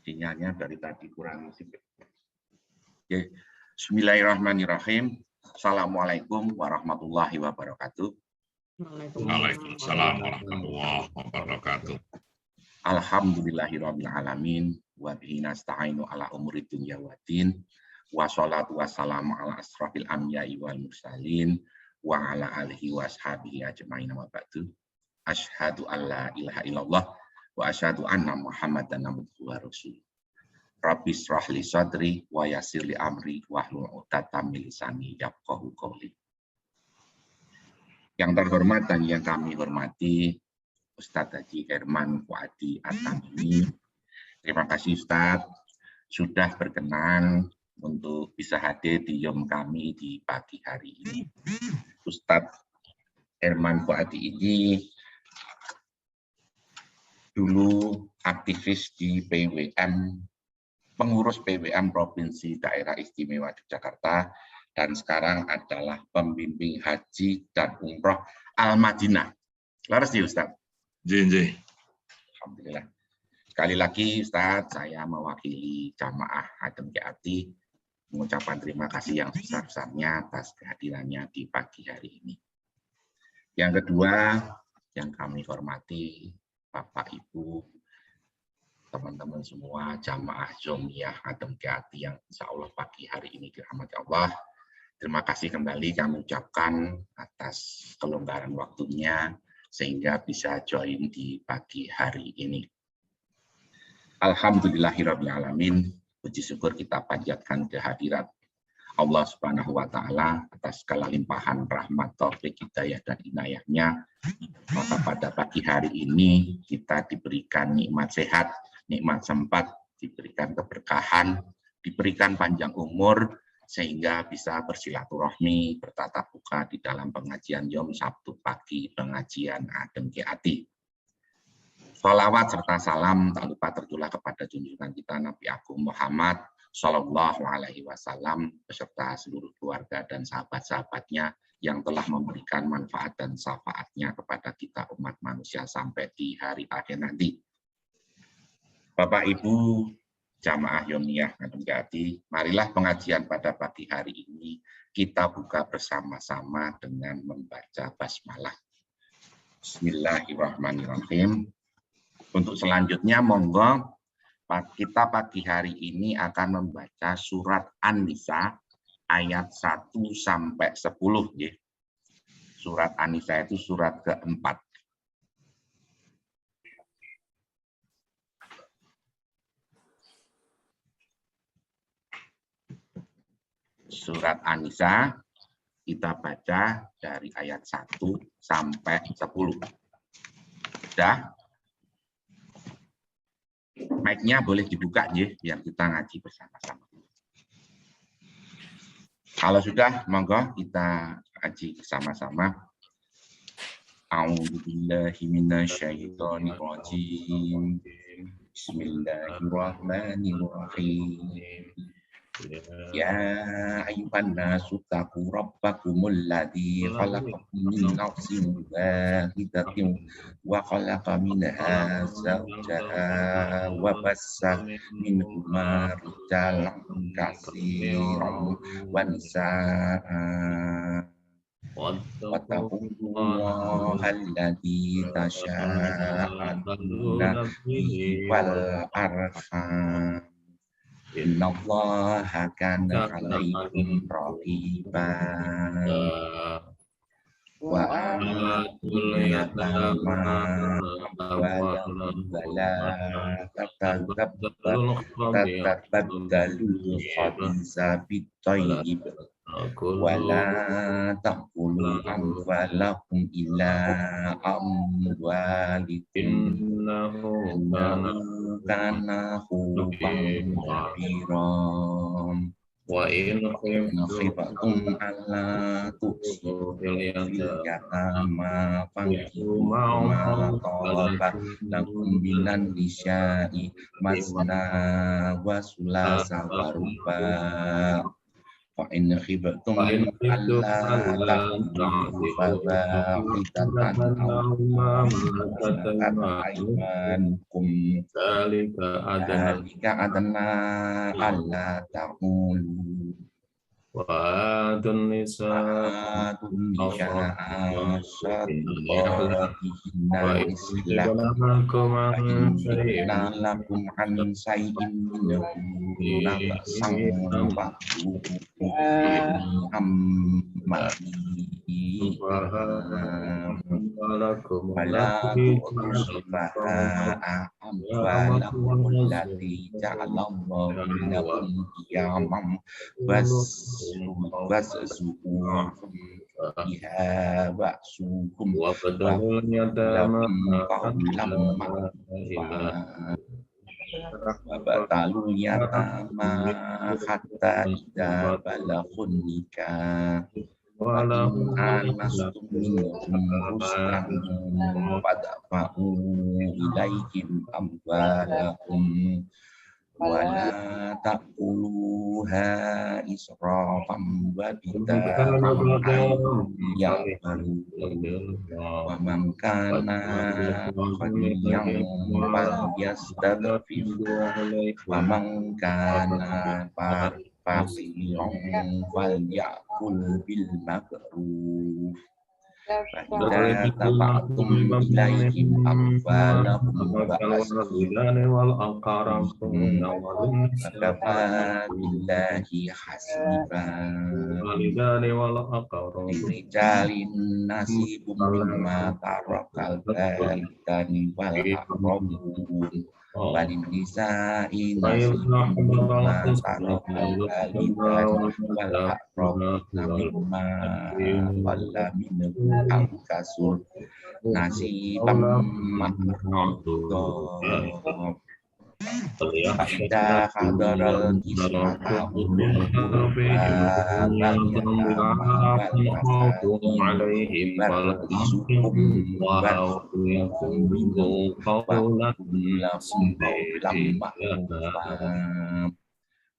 Sinyalnya dari tadi kurang sipit. Oke. Bismillahirrahmanirrahim. Assalamualaikum warahmatullahi wabarakatuh. Waalaikumsalam warahmatullahi wabarakatuh. Alhamdulillahirabbil alamin wa bihi nasta'inu ala umuri dunya waddin. Wassalatu wassalamu ala asrofil anbiya'i wal mursalin wa ala alihi wa ashabihi ajma'in wa ba'du. Asyhadu an la ilaha illallah wa asyhadu anna Muhammadan abduhu wa rasuluh. Rabbi shrah li sadri wa yassir li amri wahlul 'uqdatam min lisani yafqahu qawli. Yang terhormat dan yang kami hormati Ustadz Haji Herman Fuadi At-Tamimi. Terima kasih Ustadz sudah berkenan untuk bisa hadir di Yom kami di pagi hari ini. Ustadz Herman Fuadi ini dulu aktivis di PWM, pengurus PWM Provinsi Daerah Istimewa Yogyakarta, dan sekarang adalah pembimbing haji dan umroh Al-Madinah. Laras ya Ustadz? Jin. Alhamdulillah. Sekali lagi Ustadz, saya mewakili jamaah Adem Keati mengucapkan terima kasih yang sebesar-besarnya atas kehadirannya di pagi hari ini. Yang kedua, yang kami hormati Bapak Ibu, teman-teman semua jamaah Jomiyah Adem Keati yang insya Allah pagi hari ini dirahmati Allah. Terima kasih kembali kami ucapkan atas kelonggaran waktunya sehingga bisa join di pagi hari ini. Alhamdulillahirabbil alamin. Puji syukur kita panjatkan kehadirat Allah Subhanahu wa taala atas segala limpahan rahmat, taufik, hidayah dan inayahnya. Maka pada pagi hari ini kita diberikan nikmat sehat, nikmat sempat, diberikan keberkahan, diberikan panjang umur, sehingga bisa bersilaturahmi, bertatap muka di dalam pengajian Yom Sabtu pagi, pengajian Adem Keati. Sholawat serta salam tak lupa tertulah kepada junjungan kita Nabi Agung Muhammad Shallallahu Alaihi Wasallam beserta seluruh keluarga dan sahabat-sahabatnya yang telah memberikan manfaat dan syafaatnya kepada kita umat manusia sampai di hari akhir nanti. Bapak Ibu jamaah Yomiyah Adem Keati, marilah pengajian pada pagi hari ini kita buka bersama-sama dengan membaca basmalah. Bismillahirrahmanirrahim. Untuk selanjutnya monggo kita pagi hari ini akan membaca surat An-Nisa ayat 1 sampai 10 ya. Surat An-Nisa itu surat keempat. Surat An-Nisa kita baca dari ayat 1 sampai 10. Sudah? Mic-nya boleh dibuka ya, biar kita ngaji bersama-sama. Kalau sudah, monggo kita ngaji bersama-sama. A'udzubillahi minasyaitonirrajim. Bismillahirrahmanirrahim. Ya ayyuhan nasu taqu rabbakumul ladzi khalaqakum min nafsin wahidatin wa khalaqa minha zawjaha wa bassa minhuma rijalan katsiran wa nisaa'a wattaqullaha alladzi tasyaa'una bihi wal arham. Innallaha kana 'alaikum raqiba. Wa atul yatama wala tatabaddalu khabisa bit-thayyib wala taqulu amwalakum ila amwalikum kana huban kabiran wa in khiftum alla tuqsitu fil yatama fankihu ma talaba lakum minan nisa'i masna wa sulasa wa ruba فإن خفتم فإن خفتم ألا ألا تعدلوا تعدلوا فواحدة أو ما ملكت ملكت أيمانكم أيمانكم ذلك أدنى ذلك أدنى ألا تعولوا وآتوا النساء وآتوا النساء صدقاتهن وإن صدقاتهن لكم عن فإن شيء تبن لكم عن شيء منه نفسا فأتوه ولكم ولا التي تؤتوا جعل السفهاء الله أموالكم التي جعل الله لكم قياما وارزقوهم بها وأسوهم وابتلوا اليتامى لهم قولا معروفا وابتلوا اليتامى حتى إذا بلغوا النكاح وإن آنستم منهم رشدا فادفعوا إليهم أموالهم ولا تأكلوها إسرافا وبدارا أن يأكلوا ومن كان غنيا فليستعفف ومن كان فقيرا فليأكل بالمعروف فإذا دفعتم إليهم أموالهم فكفى بالله حسيبا للرجال نصيب مما ترك الوالدان والأقربون وللنساء نصيب مما ترك الوالدان والأقربون مما قل منه أو كثر نصيبا مفروضا فإذا حضر القسمة أولو القربى واليتامى والمساكين فارزقهم منه وقل لهم قولا معروفا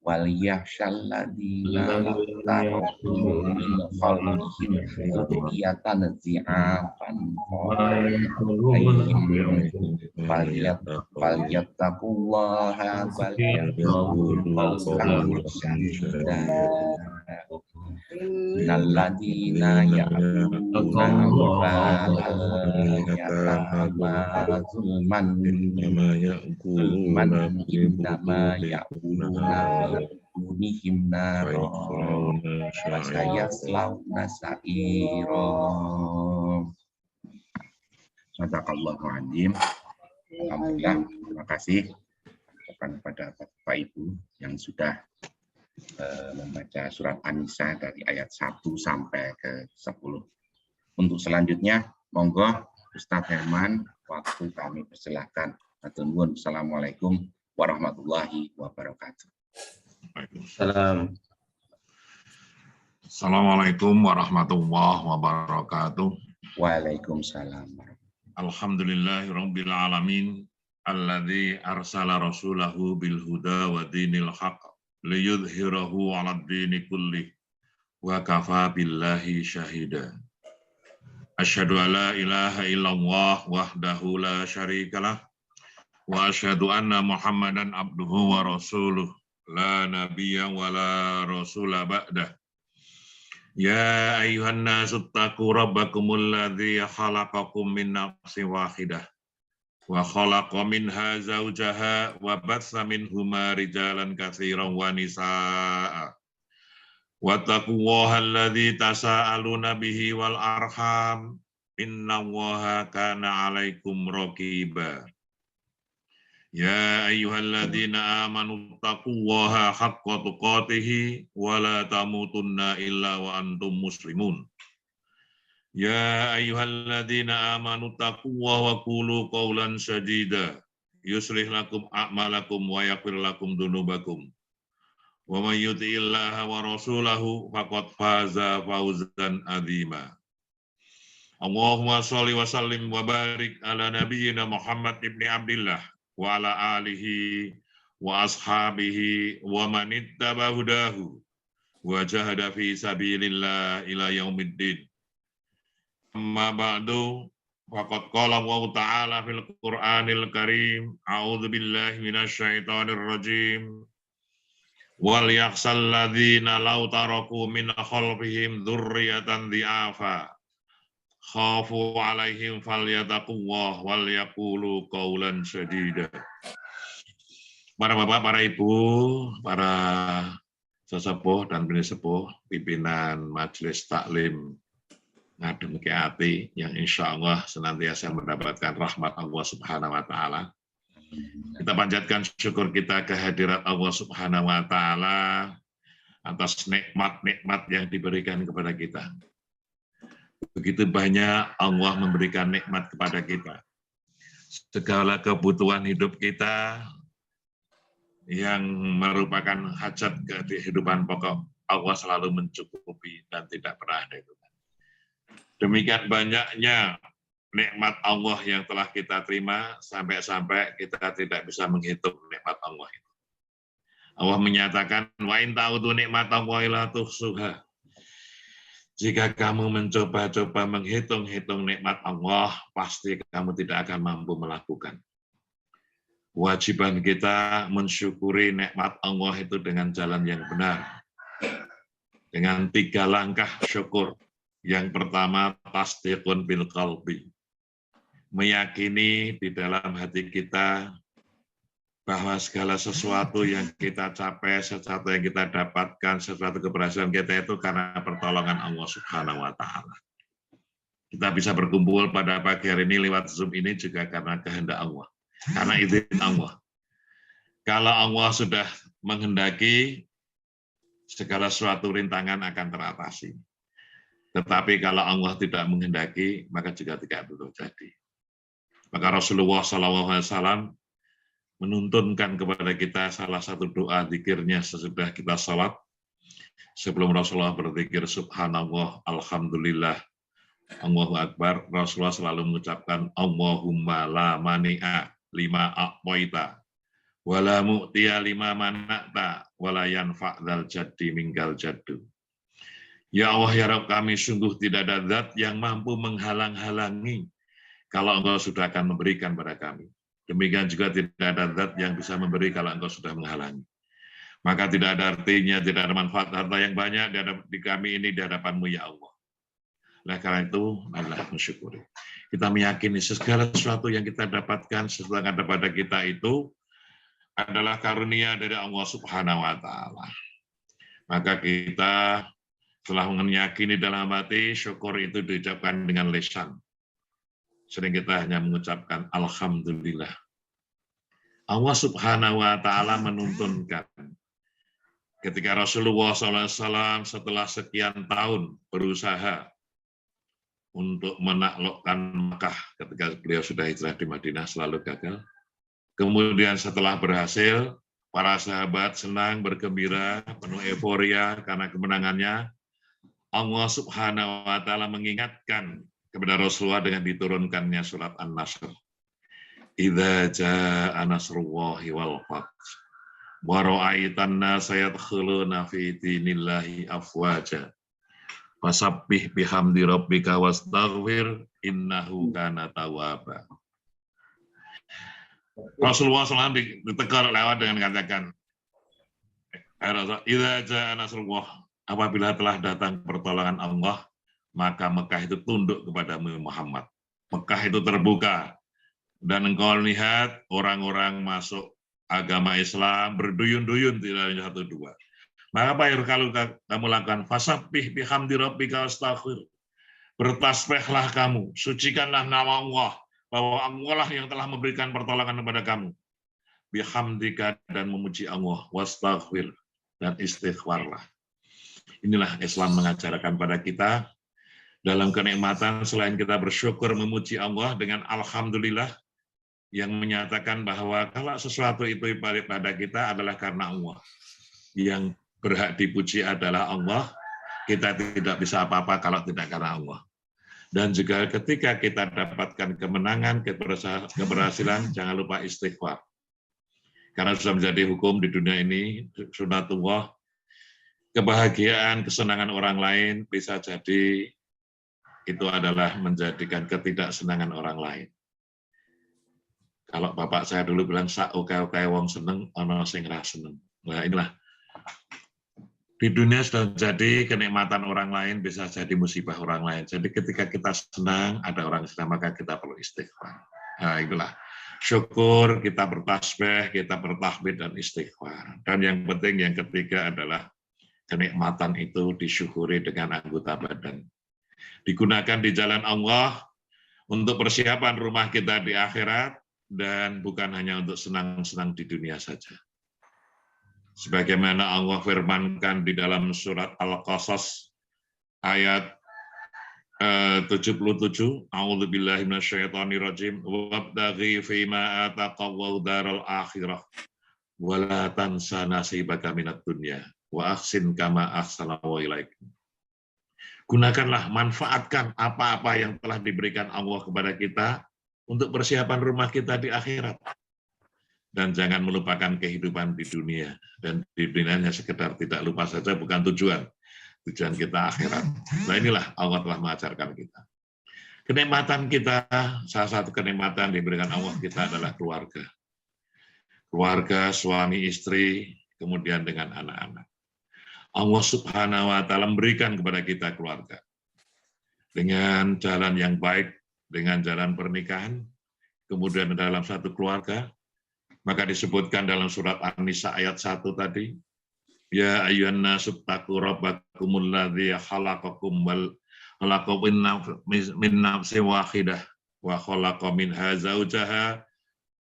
وليخشى الذين لو تركوا من خلفهم ذرية ضعافا فليتقوا الله وليقولوا قولا سديدا إن الذين يأكلون أموال اليتامى ظلما إنما يأكلون بطونهم نارا وسيصلون سعيرا. Sadaqallahul Azim. Alhamdulillah, terima kasih kepada Bapak Ibu yang sudah membaca surat An-Nisa dari ayat 1 sampai ke 10. Untuk selanjutnya, monggo Ustadz Herman, waktu kami persilahkan. Assalamualaikum warahmatullahi wabarakatuh. Assalamualaikum warahmatullahi wabarakatuh. Waalaikumsalam. Alhamdulillahirabbil alamin alladzi arsala rasulahu bil huda wa dinil haqq liyudhhirahu 'alad dini kullih wa kafa billahi syahida. Asyhadu an la ilaha illallah wahdahu la syarikalah wa asyhadu anna Muhammadan abduhu wa rasuluh la nabiyya wa la rasula ba'dah. Ya ayuhan nasu taqu rabbakumul ladzi khalaqakum min nafsin wahidah wa khalaqa minha zawjaha wa batsa minhuma rijalan katsiran wa nisaa'a wattaqullaha alladzi tasaaluna bihi wal arham innallaha kana 'alaikum raqiba. Ya ayyuhalladzina amanu taqullaha haqqa tuqatih wa la tamutunna illa wa antum muslimun. Ya ayyuhalladzina amanu taqullaha wa qulu qawlan sadida yuslih lakum a'malakum wa yaghfir lakum dzunubakum. Wa may yuti'illaha wa rasulahu faqad faza fawzan 'azima. Allahumma shalli wa sallim wa barik ala nabiyyina Muhammad ibni Abdillah wa ala alihi wa ashabihi wa man ittaba hudahu wa jahada fi sabilillah ila yaumiddin. Amma ba'du, faqad qala Allah Ta'ala fil Qur'anil Karim, a'udzu billahi minasyaitonir rajim. Wal yakhsal ladzina law taraku min khalfihim dzurriyyatan dhi'afa khafu 'alaihim falyattaqullah wal yaqulu qawlan sadida. Para bapak, para ibu, para sesepuh dan pesepuh, pimpinan Majelis Taklim Ngadem Ati yang insya Allah senantiasa mendapatkan rahmat Allah Subhanahu wa Ta'ala. Kita panjatkan syukur kita kehadirat Allah Subhanahu wa Ta'ala atas nikmat-nikmat yang diberikan kepada kita. Begitu banyak Allah memberikan nikmat kepada kita. Segala kebutuhan hidup kita yang merupakan hajat kehidupan pokok, Allah selalu mencukupi dan tidak pernah ada itu. Demikian banyaknya nikmat Allah yang telah kita terima, sampai-sampai kita tidak bisa menghitung nikmat Allah itu. Allah menyatakan, wa in ta'udu nikmat Allah la tuhsuha. Jika kamu mencoba-coba menghitung-hitung nikmat Allah, pasti kamu tidak akan mampu melakukan. Kewajiban kita mensyukuri nikmat Allah itu dengan jalan yang benar. Dengan 3 langkah syukur. Yang pertama, tasdiqun bil qalbi. Meyakini di dalam hati kita bahwa segala sesuatu yang kita capai, sesuatu yang kita dapatkan, sesuatu keberhasilan kita itu karena pertolongan Allah Subhanahu wa Ta'ala. Kita bisa berkumpul pada pagi hari ini lewat Zoom ini juga karena kehendak Allah, karena izin Allah. Kalau Allah sudah menghendaki, segala suatu rintangan akan teratasi. Tetapi kalau Allah tidak menghendaki, maka juga tidak perlu jadi. Maka Rasulullah SAW menuntunkan kepada kita salah satu doa zikirnya sesudah kita sholat. Sebelum Rasulullah berzikir Subhanallah, Alhamdulillah, Allahu Akbar, Rasulullah selalu mengucapkan Allahumma la mani'a lima a'toita, wa la mu'tiya lima mana'ta, wa la yanfa'dal jaddi minggal jaddu. Ya Allah, ya Rabb kami, sungguh tidak ada zat yang mampu menghalang-halangi kalau Engkau sudah akan memberikan pada kami. Demikian juga tidak ada zat yang bisa memberi kalau Engkau sudah menghalangi. Maka tidak ada artinya, tidak ada manfaat harta yang banyak di kami ini di hadapan-Mu, ya Allah. Nah, karena itu adalah mensyukuri. Kita meyakini segala sesuatu yang kita dapatkan setelah ada pada kita itu adalah karunia dari Allah Subhanahu wa Ta'ala. Maka kita setelah meyakini dalam hati, syukur itu diucapkan dengan lisan. Sering kita hanya mengucapkan Alhamdulillah. Allah Subhanahu wa Ta'ala menuntunkan ketika Rasulullah SAW setelah sekian tahun berusaha untuk menaklukkan Makkah ketika beliau sudah hijrah di Madinah selalu gagal. Kemudian setelah berhasil, para sahabat senang, bergembira, penuh euforia karena kemenangannya. Allah Subhanahu wa Ta'ala mengingatkan kepada Rasulullah dengan diturunkannya surat An-Nasr. Idza jaa nasrullahi wal fath wa ra'aitan nasa yadkhuluna fi dinillahi afwaja fasabbih bihamdi rabbika wastaghfir innahu kana tawwaba. Rasulullah SAW ditegur lewat dengan katakan, idza jaa nasrullah, apabila telah datang pertolongan Allah, maka Mekah itu tunduk kepada Muhammad. Mekah itu terbuka. Dan engkau lihat orang-orang masuk agama Islam berduyun-duyun, tidak hanya 1-2. Maka apa yang kalau kamu lakukan? Fasabbih bihamdi rabbika wastaghfir. Bertasbihlah kamu, sucikanlah nama Allah, bahwa Allah lah yang telah memberikan pertolongan kepada kamu. Bihamdika, dan memuji Allah, wastaghfir, dan istighfarlah. Inilah Islam mengajarkan pada kita dalam kenikmatan selain kita bersyukur memuji Allah dengan Alhamdulillah yang menyatakan bahwa kalau sesuatu itu pada kita adalah karena Allah. Yang berhak dipuji adalah Allah, kita tidak bisa apa-apa kalau tidak karena Allah. Dan juga ketika kita dapatkan kemenangan, keberhasilan, jangan lupa istighfar. Karena sudah menjadi hukum di dunia ini, sunatullah, kebahagiaan, kesenangan orang lain bisa jadi itu adalah menjadikan ketidaksenangan orang lain. Kalau bapak saya dulu bilang, sak oke-oke wong seneng, ono sing ra seneng. Nah inilah, di dunia sudah jadi kenikmatan orang lain bisa jadi musibah orang lain. Jadi ketika kita senang, ada orang senang, maka kita perlu istighfar. Nah itulah, syukur, kita bertasbih, kita bertahmid dan istighfar. Dan yang penting, yang ketiga adalah kenikmatan itu disyukuri dengan anggota badan. Digunakan di jalan Allah untuk persiapan rumah kita di akhirat, dan bukan hanya untuk senang-senang di dunia saja. Sebagaimana Allah firmankan di dalam surat Al-Qasas ayat 77, A'udzubillahi minasyaitonirrajim, wabtaghi fima ataqallahu daral akhirah wa la tansa nasibaka minad dunya wa ahsin kama ahsanallahu ilaikum. Gunakanlah, manfaatkan apa-apa yang telah diberikan Allah kepada kita untuk persiapan rumah kita di akhirat. Dan jangan melupakan kehidupan di dunia. Dan di dunia hanya sekedar tidak lupa saja, bukan tujuan. Tujuan kita akhirat. Nah inilah Allah telah mengajarkan kita. Kenikmatan kita, salah satu kenikmatan diberikan Allah kita adalah keluarga. Keluarga, suami, istri, kemudian dengan anak-anak. Allah Subhanahu wa Ta'ala memberikan kepada kita keluarga. Dengan jalan yang baik, dengan jalan pernikahan, kemudian dalam satu keluarga, maka disebutkan dalam surat An-Nisa ayat 1 tadi, ya ayyuhan nasu taqu rabbakumul ladzi khalaqakum wal khalaqakum min nafsin wahidah wa khalaqa minha zaujaha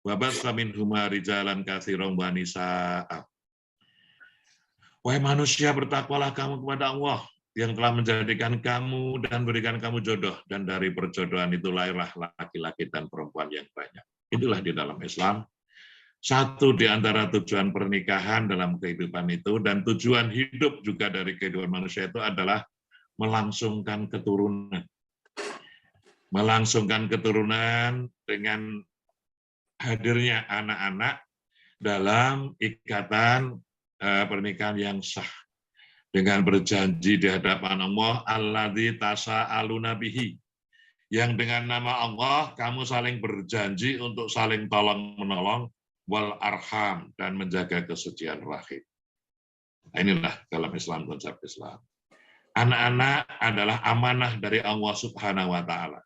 wa bassa minhuma rijalan katsiran wa nisaa. Wahai manusia, bertakwalah kamu kepada Allah yang telah menjadikan kamu dan berikan kamu jodoh, dan dari perjodohan itu lahirlah laki-laki dan perempuan yang banyak. Itulah di dalam Islam satu di antara tujuan pernikahan dalam kehidupan itu, dan tujuan hidup juga dari kehidupan manusia itu adalah melangsungkan keturunan. Melangsungkan keturunan dengan hadirnya anak-anak dalam ikatan pernikahan yang sah, dengan berjanji di hadapan Allah, alladzi tasa'aluna bihi, yang dengan nama Allah kamu saling berjanji untuk saling tolong-menolong, wal arham, dan menjaga kesucian rahim. Nah, inilah dalam Islam, konsep Islam. Anak-anak adalah amanah dari Allah Subhanahu wa Ta'ala.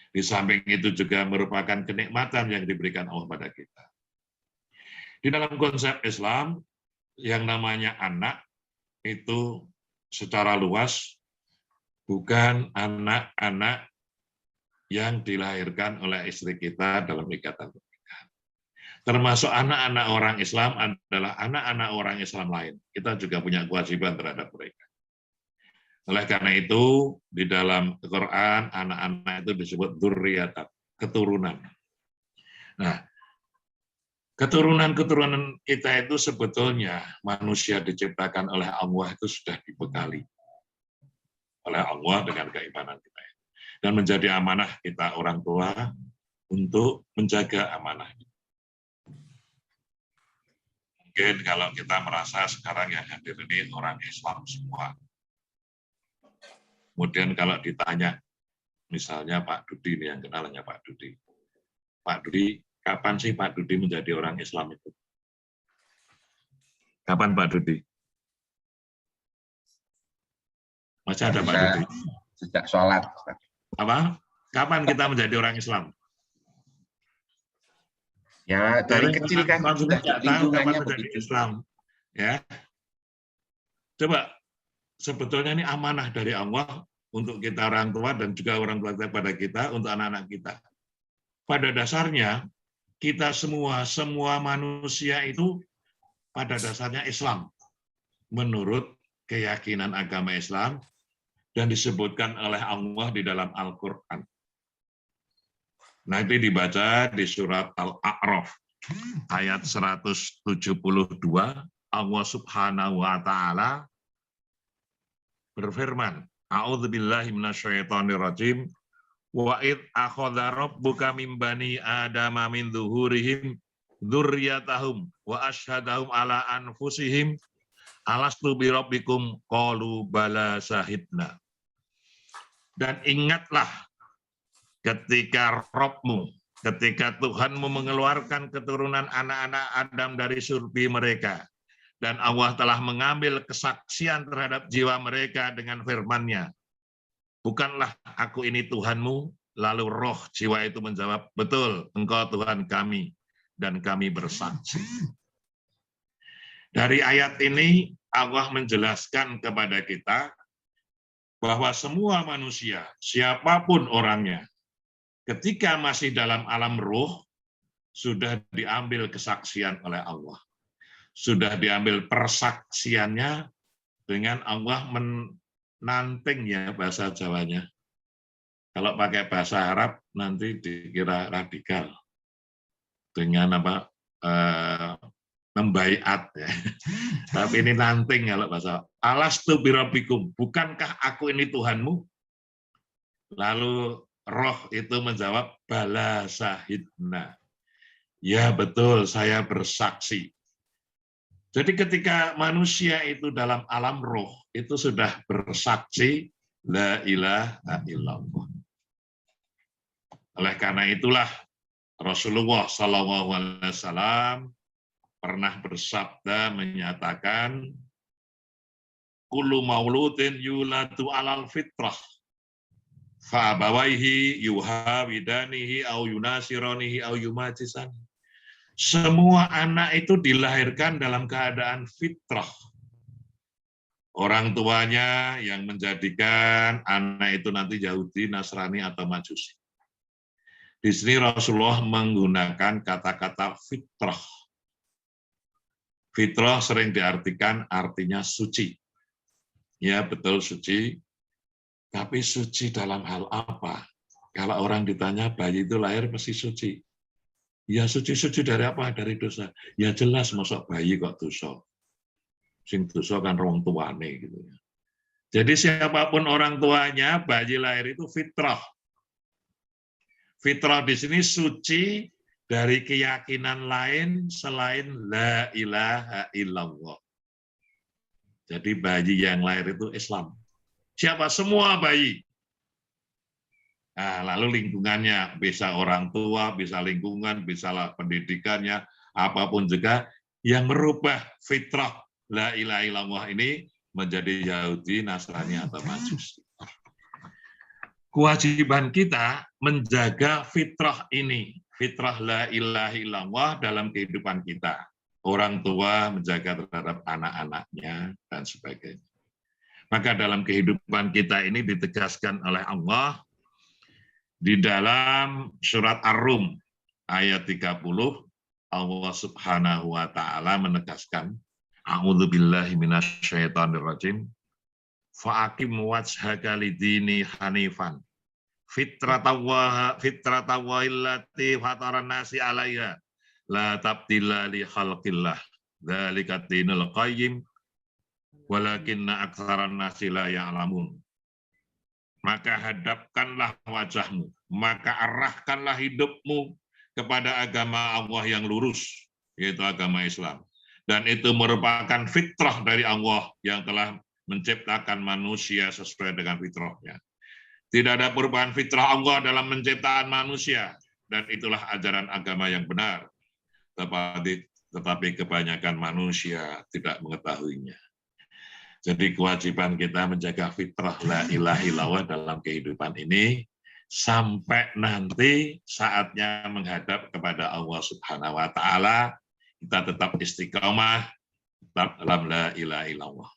Di samping itu juga merupakan kenikmatan yang diberikan Allah pada kita. Di dalam konsep Islam, yang namanya anak itu secara luas bukan anak-anak yang dilahirkan oleh istri kita dalam ikatan pernikahan. Termasuk anak-anak orang Islam adalah anak-anak orang Islam lain. Kita juga punya kewajiban terhadap mereka. Oleh karena itu, di dalam Al-Quran, anak-anak itu disebut dzurriyyatan, keturunan. Nah, keturunan-keturunan kita itu sebetulnya manusia diciptakan oleh Allah itu sudah dibekali oleh Allah dengan keimanan kita. Dan menjadi amanah kita orang tua untuk menjaga amanah. Mungkin kalau kita merasa sekarang yang hadir ini orang Islam semua. Kemudian kalau ditanya, misalnya Pak Dudi ini yang kenal hanya Pak Dudi. Pak Dudi, kapan sih Pak Dudi menjadi orang Islam itu? Kapan Pak Dudi? Masih ada Pak Dudi? Sejak sholat. Apa? Kapan kita menjadi orang Islam? Ya, dari kecil kan sudah lingkungannya begitu. Islam. Ya. Coba, sebetulnya ini amanah dari Allah untuk kita orang tua dan juga orang tua kepada kita, untuk anak-anak kita. Pada dasarnya, kita semua manusia itu pada dasarnya Islam. Menurut keyakinan agama Islam, dan disebutkan oleh Allah di dalam Al-Quran. Nanti dibaca di surat Al-A'raf, ayat 172, Allah Subhanahu wa Ta'ala berfirman, A'udzubillahi minasyaitonirrajim, wa id akhadha rabbuka min bani adama min zuhurihim dzurriyyatahum wa asyhadahum ala anfusihim Alastu birabbikum qalu bala syahidna. Dan ingatlah ketika Robmu, ketika Tuhanmu mengeluarkan keturunan anak-anak Adam dari surga mereka, dan Allah telah mengambil kesaksian terhadap jiwa mereka dengan firman-Nya. Bukanlah aku ini Tuhanmu, lalu roh jiwa itu menjawab, betul, engkau Tuhan kami, dan kami bersaksi. Dari ayat ini, Allah menjelaskan kepada kita bahwa semua manusia, siapapun orangnya, ketika masih dalam alam roh, sudah diambil kesaksian oleh Allah. Sudah diambil persaksiannya dengan Allah menanting ya bahasa Jawanya. Kalau pakai bahasa Arab nanti dikira radikal. Dengan apa? Membaiat ya. Tapi ini nanting kalau bahasa. Alastu birabbikum, bukankah aku ini Tuhanmu? Lalu roh itu menjawab bala syahidna. Ya betul, saya bersaksi. Jadi ketika manusia itu dalam alam roh, itu sudah bersaksi, la ilaha illallah. Oleh karena itulah Rasulullah SAW pernah bersabda menyatakan, kullu mauludin yuladu alal fitrah, fa'abawaihi yuhawidanihi au yunasironihi au yumajisani. Semua anak itu dilahirkan dalam keadaan fitrah. Orang tuanya yang menjadikan anak itu nanti Yahudi, Nasrani, atau Majusi. Di sini Rasulullah menggunakan kata-kata fitrah. Fitrah sering diartikan artinya suci. Ya betul suci, tapi suci dalam hal apa? Kalau orang ditanya bayi itu lahir mesti suci. Ya suci-suci dari apa? Dari dosa. Ya jelas masuk bayi kok dosa. Sing dosa kan orang tuane gitu ya. Jadi siapapun orang tuanya, bayi lahir itu fitrah. Fitrah di sini suci dari keyakinan lain selain la ilaha illallah. Jadi bayi yang lahir itu Islam. Siapa? Semua bayi. Nah, lalu lingkungannya, bisa orang tua, bisa lingkungan, bisa pendidikannya, apapun juga yang merubah fitrah la ilaha illallah ini menjadi Yahudi, Nasrani, atau Majusi. Kewajiban kita menjaga fitrah ini, fitrah la ilaha illallah dalam kehidupan kita. Orang tua menjaga terhadap anak-anaknya, dan sebagainya. Maka dalam kehidupan kita ini ditegaskan oleh Allah, di dalam surat Ar-Rum ayat 30, Allah Subhanahu wa taala menegaskan, a'udzubillahi minasyaitonirrajim, fa'aqim wajhaka lidini hanifan fitratallahi allati fataran nasi 'alaiha la tabdila li khalqillah dzalika dinul qayyim walakinna aktsaran nasi la ya'lamun. Maka hadapkanlah wajahmu, maka arahkanlah hidupmu kepada agama Allah yang lurus, yaitu agama Islam. Dan itu merupakan fitrah dari Allah yang telah menciptakan manusia sesuai dengan fitrahnya. Tidak ada perubahan fitrah Allah dalam menciptakan manusia, dan itulah ajaran agama yang benar. Tetapi kebanyakan manusia tidak mengetahuinya. Jadi kewajiban kita menjaga fitrah la ilaha illallah dalam kehidupan ini sampai nanti saatnya menghadap kepada Allah Subhanahu wa taala, kita tetap istiqomah tetap dalam la ilaha illallah.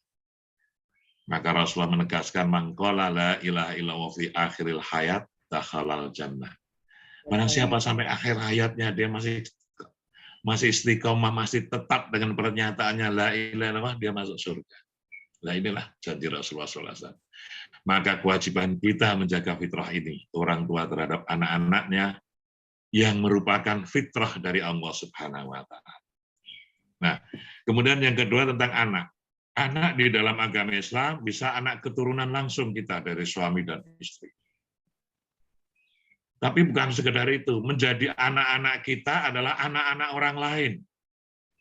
Maka Rasulullah menegaskan, man qala la ilaha illallah fi akhiril hayat dakhalal jannah. Barang siapa sampai akhir hayatnya dia masih istiqomah, masih tetap dengan pernyataannya la ilaha illallah, dia masuk surga. Nah inilah janji Rasulullah SAW. Maka kewajiban kita menjaga fitrah ini, orang tua terhadap anak-anaknya, yang merupakan fitrah dari Allah Subhanahu wa taala. Nah, kemudian yang kedua tentang anak. Anak di dalam agama Islam bisa anak keturunan langsung kita dari suami dan istri. Tapi bukan sekedar itu, menjadi anak-anak kita adalah anak-anak orang lain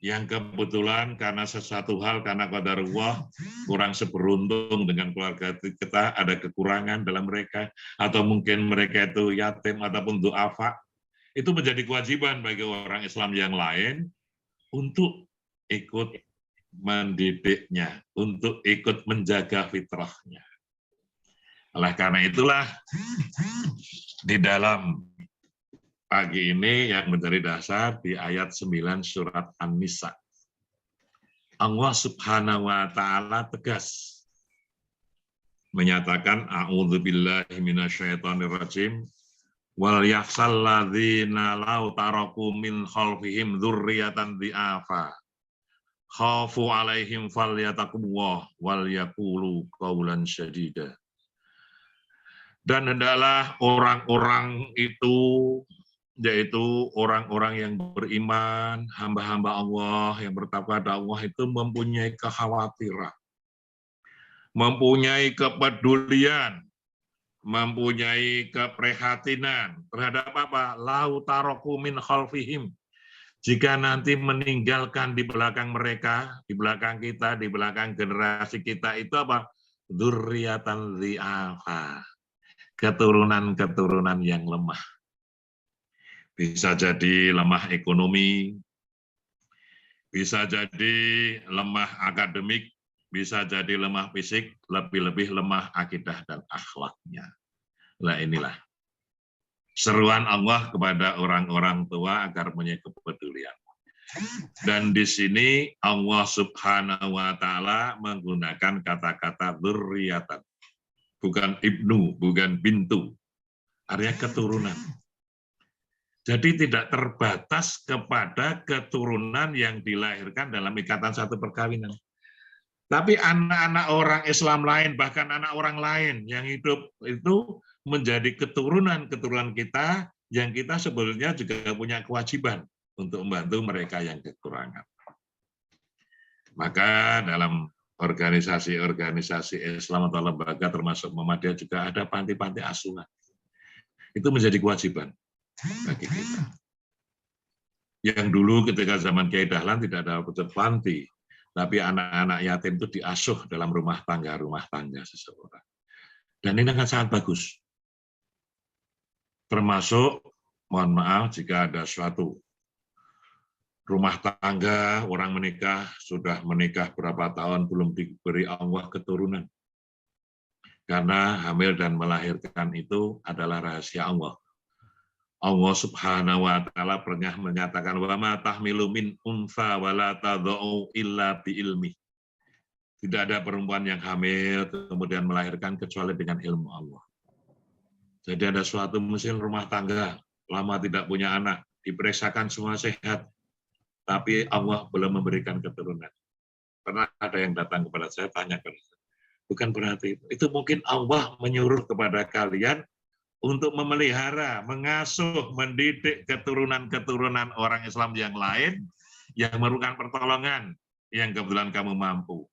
yang kebetulan karena sesuatu hal, karena qadarullah kurang seberuntung dengan keluarga kita, ada kekurangan dalam mereka, atau mungkin mereka itu yatim ataupun du'afa, itu menjadi kewajiban bagi orang Islam yang lain untuk ikut mendidiknya, untuk ikut menjaga fitrahnya. Oleh karena itulah, di dalam pagi ini yang menjadi dasar di ayat 9 surat An-Nisa. Allah Subhanahu wa taala tegas menyatakan a'udzubillahi minasyaitonirrajim wal yakhsal ladzina law taraku min khalfihim dzurriyyatan dhi'afa khafu 'alaihim falyattaqullah wal yaqulu qaulan syadida. Dan hendaklah orang-orang itu, yaitu orang-orang yang beriman, hamba-hamba Allah yang bertakwa kepada Allah itu mempunyai kekhawatiran, mempunyai kepedulian, mempunyai keprihatinan terhadap apa? Lau taroku min khalfihim. Jika nanti meninggalkan di belakang mereka, di belakang kita, di belakang generasi kita itu apa? Dzurriyyatan dhi'afa. Keturunan-keturunan yang lemah. Bisa jadi lemah ekonomi, bisa jadi lemah akademik, bisa jadi lemah fisik, lebih-lebih lemah akidah dan akhlaknya. Nah inilah seruan Allah kepada orang-orang tua agar punya kepedulian. Dan di sini Allah Subhanahu wa taala menggunakan kata-kata dzurriyyatan. Bukan ibnu, bukan bintu. Artinya keturunan. Jadi tidak terbatas kepada keturunan yang dilahirkan dalam ikatan satu perkawinan. Tapi anak-anak orang Islam lain, bahkan anak orang lain yang hidup itu menjadi keturunan-keturunan kita, yang kita sebetulnya juga punya kewajiban untuk membantu mereka yang kekurangan. Maka dalam organisasi-organisasi Islam atau lembaga termasuk Muhammadiyah juga ada panti-panti asuhan. Itu menjadi kewajiban bagi kita. Yang dulu ketika zaman Kiai Dahlan tidak ada panti, tapi anak-anak yatim itu diasuh dalam rumah tangga seseorang. Dan ini akan sangat bagus. Termasuk, mohon maaf jika ada suatu rumah tangga, orang menikah, sudah menikah berapa tahun belum diberi Allah keturunan. Karena hamil dan melahirkan itu adalah rahasia Allah. Allah Subhanahu wa taala pernah menyatakan wa ma tahmilu min unsa wa la tadau illa bi ilmi. Tidak ada perempuan yang hamil kemudian melahirkan kecuali dengan ilmu Allah. Jadi ada suatu mesin rumah tangga lama tidak punya anak, diperiksakan semua sehat, tapi Allah belum memberikan keturunan. Pernah ada yang datang kepada saya, tanya kepada saya, bukan berarti itu mungkin Allah menyuruh kepada kalian untuk memelihara, mengasuh, mendidik keturunan-keturunan orang Islam yang lain yang memerlukan pertolongan, yang kebetulan kamu mampu.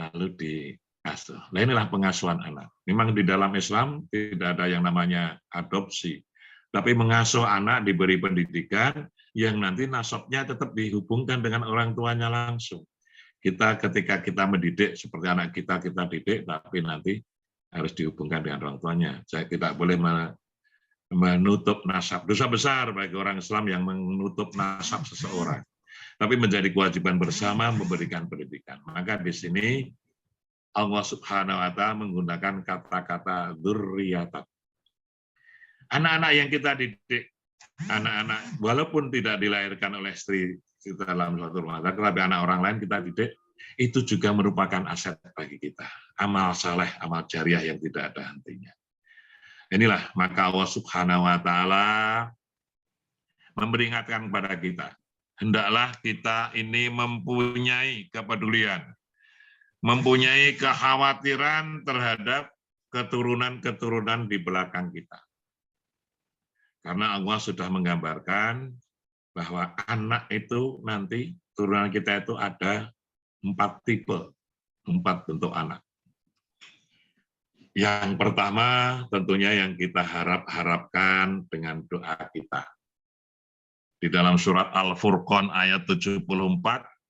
Lalu diasuh. Nah inilah pengasuhan anak. Memang di dalam Islam tidak ada yang namanya adopsi, tapi mengasuh anak diberi pendidikan yang nanti nasabnya tetap dihubungkan dengan orang tuanya langsung. Ketika kita mendidik seperti anak kita didik, tapi nanti harus dihubungkan dengan orang tuanya. Saya tidak boleh menutup nasab. Dosa besar bagi orang Islam yang menutup nasab seseorang. Tapi menjadi kewajiban bersama memberikan pendidikan. Maka di sini Allah Subhanahu wa taala menggunakan kata-kata dzurriyyatan. Anak-anak yang kita didik, anak-anak walaupun tidak dilahirkan oleh istri kita dalam suatu rumah tangga, tapi anak orang lain kita didik, itu juga merupakan aset bagi kita. Amal saleh, amal jariah yang tidak ada hentinya. Inilah maka Allah Subhanahu wa taala memperingatkan kepada kita, hendaklah kita ini mempunyai kepedulian, mempunyai kekhawatiran terhadap keturunan-keturunan di belakang kita. Karena Allah sudah menggambarkan bahwa anak itu nanti turunan kita itu ada 4 tipe, 4 bentuk anak. Yang pertama tentunya yang kita harapkan dengan doa kita. Di dalam surat Al-Furqan ayat 74,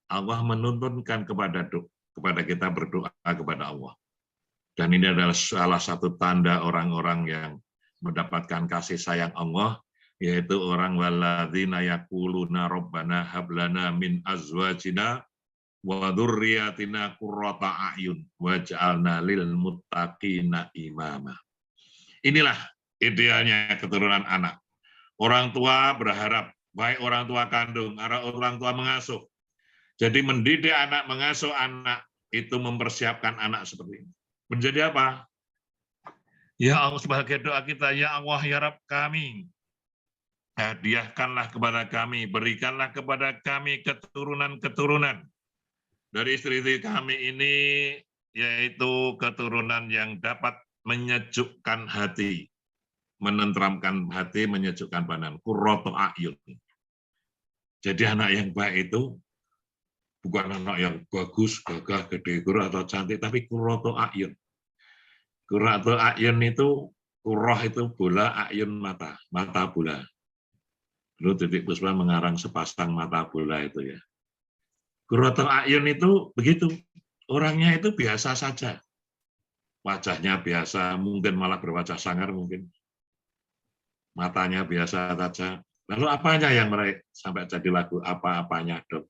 Allah menuntunkan kepada kita berdoa kepada Allah. Dan ini adalah salah satu tanda orang-orang yang mendapatkan kasih sayang Allah, yaitu orang walladzina yaquluna rabbana hab lana min azwajina wa dzurriyyatina qurrata a'yun waj'alna lil muttaqina imama. Inilah idealnya keturunan anak. Orang tua berharap, baik orang tua kandung, orang tua mengasuh. Jadi mendidik anak, mengasuh anak, itu mempersiapkan anak seperti ini. Menjadi apa? Ya Allah, sebagai doa kita, ya Allah, ya Rabb kami, hadiahkanlah kepada kami, berikanlah kepada kami keturunan-keturunan dari istri-istri kami ini, yaitu keturunan yang dapat menyejukkan hati, menenteramkan hati, menyejukkan pandangan. Qurratu a'yun. Jadi anak yang baik itu bukan anak yang bagus, gagah, gede, gurih, atau cantik, tapi qurratu a'yun. Qurratu a'yun itu, qurrah itu bola, a'yun mata, mata bola. Dulu Titik Puspa mengarang sepasang mata bola itu ya. Qurratu a'yun itu begitu, orangnya itu biasa saja. Wajahnya biasa, mungkin malah berwajah sangar mungkin. Matanya biasa saja. Lalu apanya yang mereka sampai jadi lagu apa-apanya dok?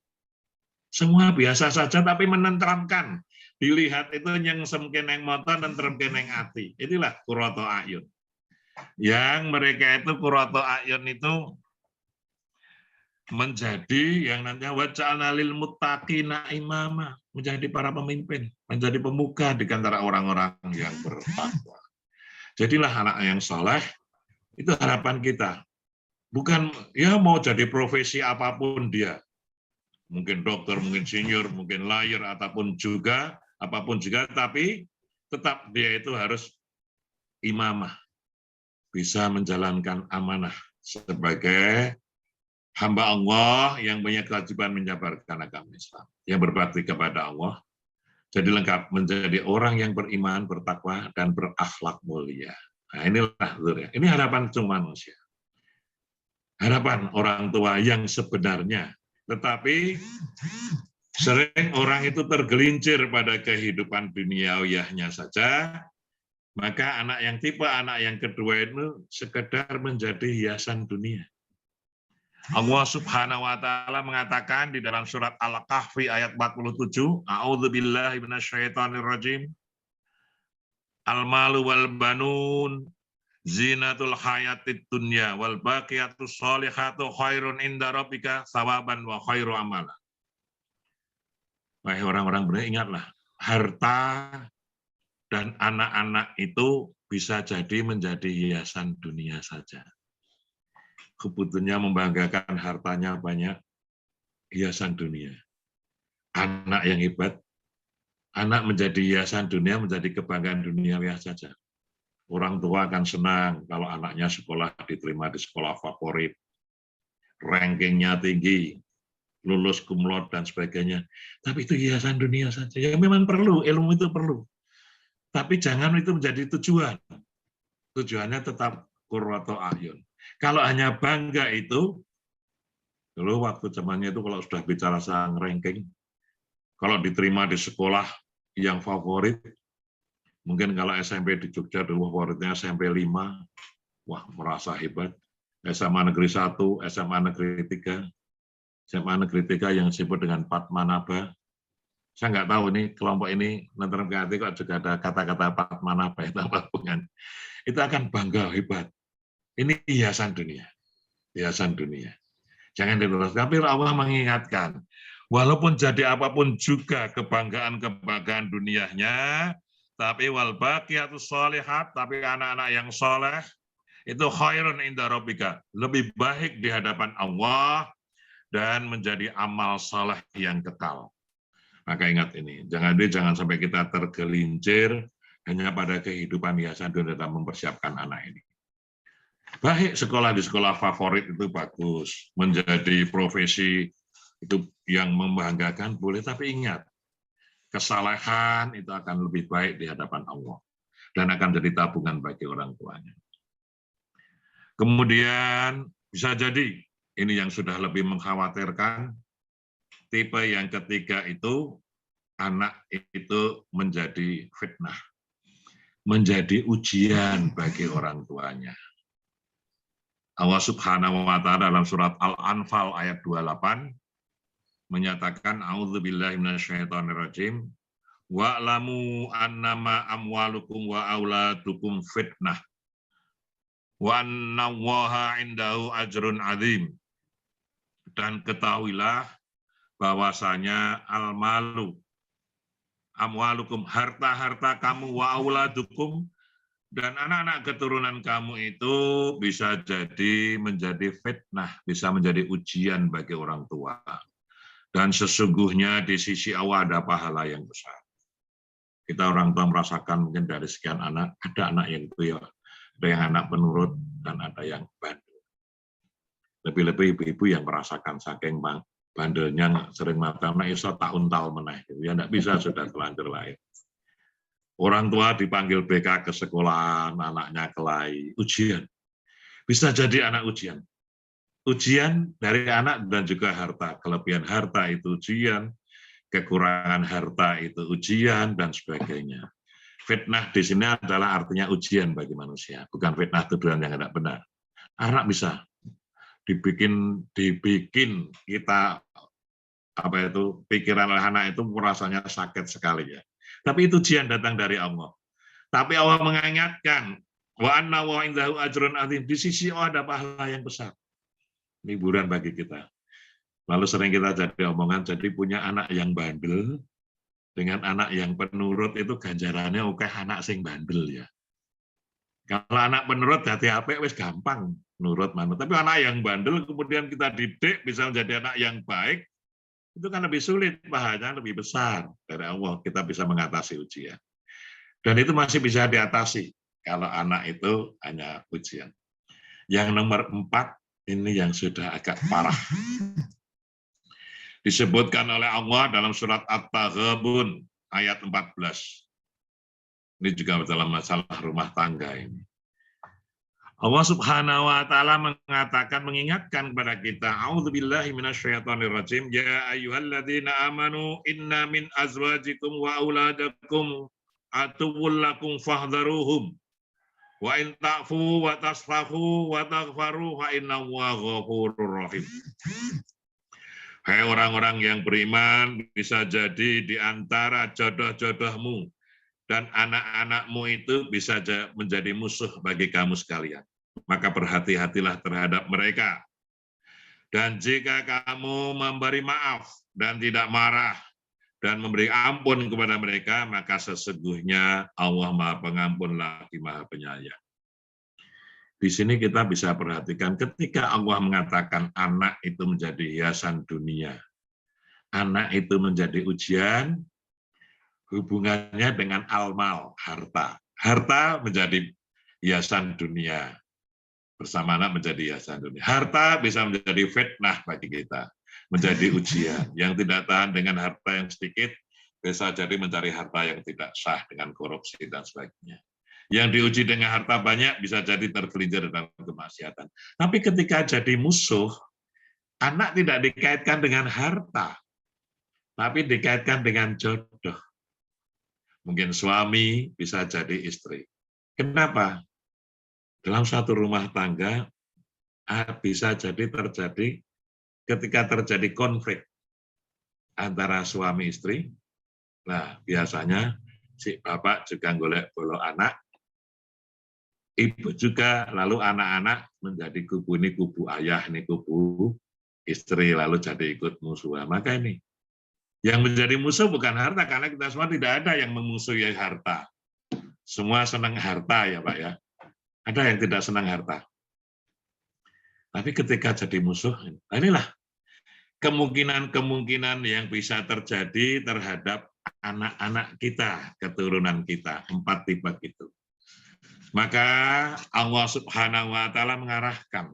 Semua biasa saja tapi menenteramkan. Dilihat itu nyengsem keneng motor dan keneng ati. Itulah qurratu a'yun. Yang mereka itu qurratu a'yun itu menjadi yang nantinya waja'alna lil muttaqina imama, menjadi para pemimpin, menjadi pemuka di antara orang-orang yang bertakwa. Jadilah anak yang saleh, itu harapan kita. Bukan ya mau jadi profesi apapun dia. Mungkin dokter, mungkin insinyur, mungkin lawyer, apapun juga, tapi tetap dia itu harus imamah. Bisa menjalankan amanah sebagai hamba Allah yang punya kewajiban menjabarkan agama Islam, yang berbakti kepada Allah, jadi lengkap menjadi orang yang beriman, bertakwa, dan berakhlak mulia. Nah inilah, ini harapan cuma manusia. Harapan orang tua yang sebenarnya, tetapi sering orang itu tergelincir pada kehidupan duniawiyahnya saja, maka anak yang tipe anak yang kedua itu sekedar menjadi hiasan dunia. Allah Subhanahu wa taala mengatakan di dalam surat Al-Kahfi ayat 47, A'udzubillahi minasyaitonirrajim. Al-malu wal banun zinatul hayatid dunya wal baqiyatus sholihatu khairun inda rabbika thawaban wa khairu amala. Wahai orang-orang beriman, ingatlah, harta dan anak-anak itu bisa jadi menjadi hiasan dunia saja. Kebutuhannya membanggakan hartanya banyak, hiasan dunia. Anak yang hebat, anak menjadi hiasan dunia, menjadi kebanggaan dunia saja. Orang tua akan senang kalau anaknya sekolah diterima di sekolah favorit, rankingnya tinggi, lulus cum laude dan sebagainya. Tapi itu hiasan dunia saja. Ya memang perlu, ilmu itu perlu. Tapi jangan itu menjadi tujuan. Tujuannya tetap qurratu a'yun. Kalau hanya bangga itu, dulu waktu zamannya itu kalau sudah bicara sang ranking, kalau diterima di sekolah yang favorit, mungkin kalau SMP di Jogja dulu favoritnya SMP 5, wah merasa hebat. SMA Negeri 1, SMA Negeri 3, SMA Negeri 3 yang disebut dengan Padmanaba. Saya nggak tahu ini kelompok ini nanti kok juga ada kata-kata Padmanaba itu apa bukan? Itu akan bangga hebat. Ini hiasan dunia, hiasan dunia. Jangan diterus. Tapi Allah mengingatkan, walaupun jadi apapun juga kebanggaan dunianya, tapi wal baqiyatus sholihat, tapi anak-anak yang soleh itu khairun inda rabbika, lebih baik di hadapan Allah dan menjadi amal saleh yang kekal. Maka ingat ini, jangan sampai kita tergelincir hanya pada kehidupan hiasan dunia dalam mempersiapkan anak ini. Baik sekolah di sekolah favorit itu bagus, menjadi profesi itu yang membanggakan boleh, tapi ingat, kesalehan itu akan lebih baik di hadapan Allah dan akan jadi tabungan bagi orang tuanya. Kemudian bisa jadi ini yang sudah lebih mengkhawatirkan. Tipe yang ketiga itu, anak itu menjadi fitnah, menjadi ujian bagi orang tuanya. Allah Subhanahu wa Ta'ala dalam surat Al-Anfal ayat 28 menyatakan, a'udzubillahi minasyaitonirrajim, wa'lamu annama amwalukum wa auladukum fitnah wa annallaha indahu ajrun adzim. Dan ketahuilah bahwasanya amwalukum, harta-harta kamu, wa auladukum, dan anak-anak keturunan kamu itu bisa jadi menjadi fitnah, bisa menjadi ujian bagi orang tua. Dan sesungguhnya di sisi Allah ada pahala yang besar. Kita orang tua merasakan mungkin dari sekian anak, ada anak yang itu ya, ada yang anak penurut dan ada yang bandel. Lebih-lebih ibu-ibu yang merasakan saking bandelnya sering makan, nah iso tahun-tahun menaik, ya enggak bisa sudah telanjur lahir. Orang tua dipanggil BK ke sekolah, anaknya kelahi, ujian. Bisa jadi anak ujian. Ujian dari anak dan juga harta. Kelebihan harta itu ujian, kekurangan harta itu ujian, dan sebagainya. Fitnah di sini adalah artinya ujian bagi manusia, bukan fitnah tuduhan yang tidak benar. Anak bisa dibikin kita pikiran anak itu rasanya sakit sekali ya. Tapi itu ujian datang dari Allah. Tapi Allah mengingatkan, wa anna wa indahu ajrun adzim, di sisi Allah ada pahala yang besar. Hiburan bagi kita. Lalu sering kita jadi omongan, jadi punya anak yang bandel dengan anak yang penurut itu ganjarannya oke anak sing bandel ya. Kalau anak penurut hati apik wis gampang nurut manut. Tapi anak yang bandel kemudian kita didik bisa menjadi anak yang baik, itu kan lebih sulit, pahalanya lebih besar dari Allah. Kita bisa mengatasi ujian. Dan itu masih bisa diatasi kalau anak itu hanya ujian. Yang nomor 4, ini yang sudah agak parah. Disebutkan oleh Allah dalam surat At-Taghabun ayat 14. Ini juga dalam masalah rumah tangga ini. Allah Subhanahu wa Ta'ala mengatakan, mengingatkan kepada kita, a'udzubillahi minasyaitonirrajim, ya ayyuhalladzina amanu inna min azwajikum wa auladakum atuwwul lakum fahdharuhum wa in ta'fu wa tasfahu wa taghfaru fa innallaha ghafurur rahim. Hai orang-orang yang beriman, bisa jadi di antara jodoh-jodohmu dan anak-anakmu itu bisa menjadi musuh bagi kamu sekalian. Maka berhati-hatilah terhadap mereka. Dan jika kamu memberi maaf dan tidak marah dan memberi ampun kepada mereka, maka sesungguhnya Allah Maha Pengampun lagi Maha Penyayang. Di sini kita bisa perhatikan ketika Allah mengatakan anak itu menjadi hiasan dunia, anak itu menjadi ujian, hubungannya dengan almal, harta. Harta menjadi hiasan dunia. Bersama anak menjadi hiasan dunia. Harta bisa menjadi fitnah bagi kita. Menjadi ujian. Yang tidak tahan dengan harta yang sedikit, bisa jadi mencari harta yang tidak sah dengan korupsi dan sebagainya. Yang diuji dengan harta banyak, bisa jadi tergelincir dalam kemaksiatan. Tapi ketika jadi musuh, anak tidak dikaitkan dengan harta, tapi dikaitkan dengan jodoh. Mungkin suami bisa jadi istri. Kenapa? Dalam satu rumah tangga bisa jadi terjadi ketika terjadi konflik antara suami istri. Nah, biasanya si bapak juga golek bolo anak, ibu juga, lalu anak-anak menjadi kubu ini kubu ayah, ini kubu istri, lalu jadi ikut musuh. Maka ini yang menjadi musuh bukan harta, karena kita semua tidak ada yang memusuhi harta. Semua senang harta ya Pak ya. Ada yang tidak senang harta. Tapi ketika jadi musuh, inilah kemungkinan-kemungkinan yang bisa terjadi terhadap anak-anak kita, keturunan kita, 4 tipe itu. Maka Allah Subhanahu wa Ta'ala mengarahkan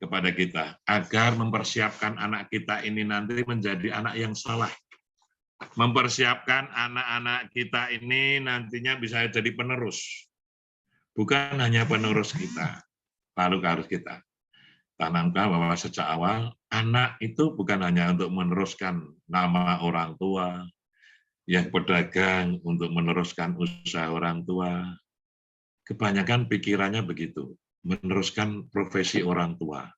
kepada kita agar mempersiapkan anak kita ini nanti menjadi anak yang saleh. Mempersiapkan anak-anak kita ini nantinya bisa jadi penerus. Bukan hanya penerus kita, lalu harus kita. tanamkan bahwa sejak awal anak itu bukan hanya untuk meneruskan nama orang tua, yang pedagang untuk meneruskan usaha orang tua. Kebanyakan pikirannya begitu, meneruskan profesi orang tua.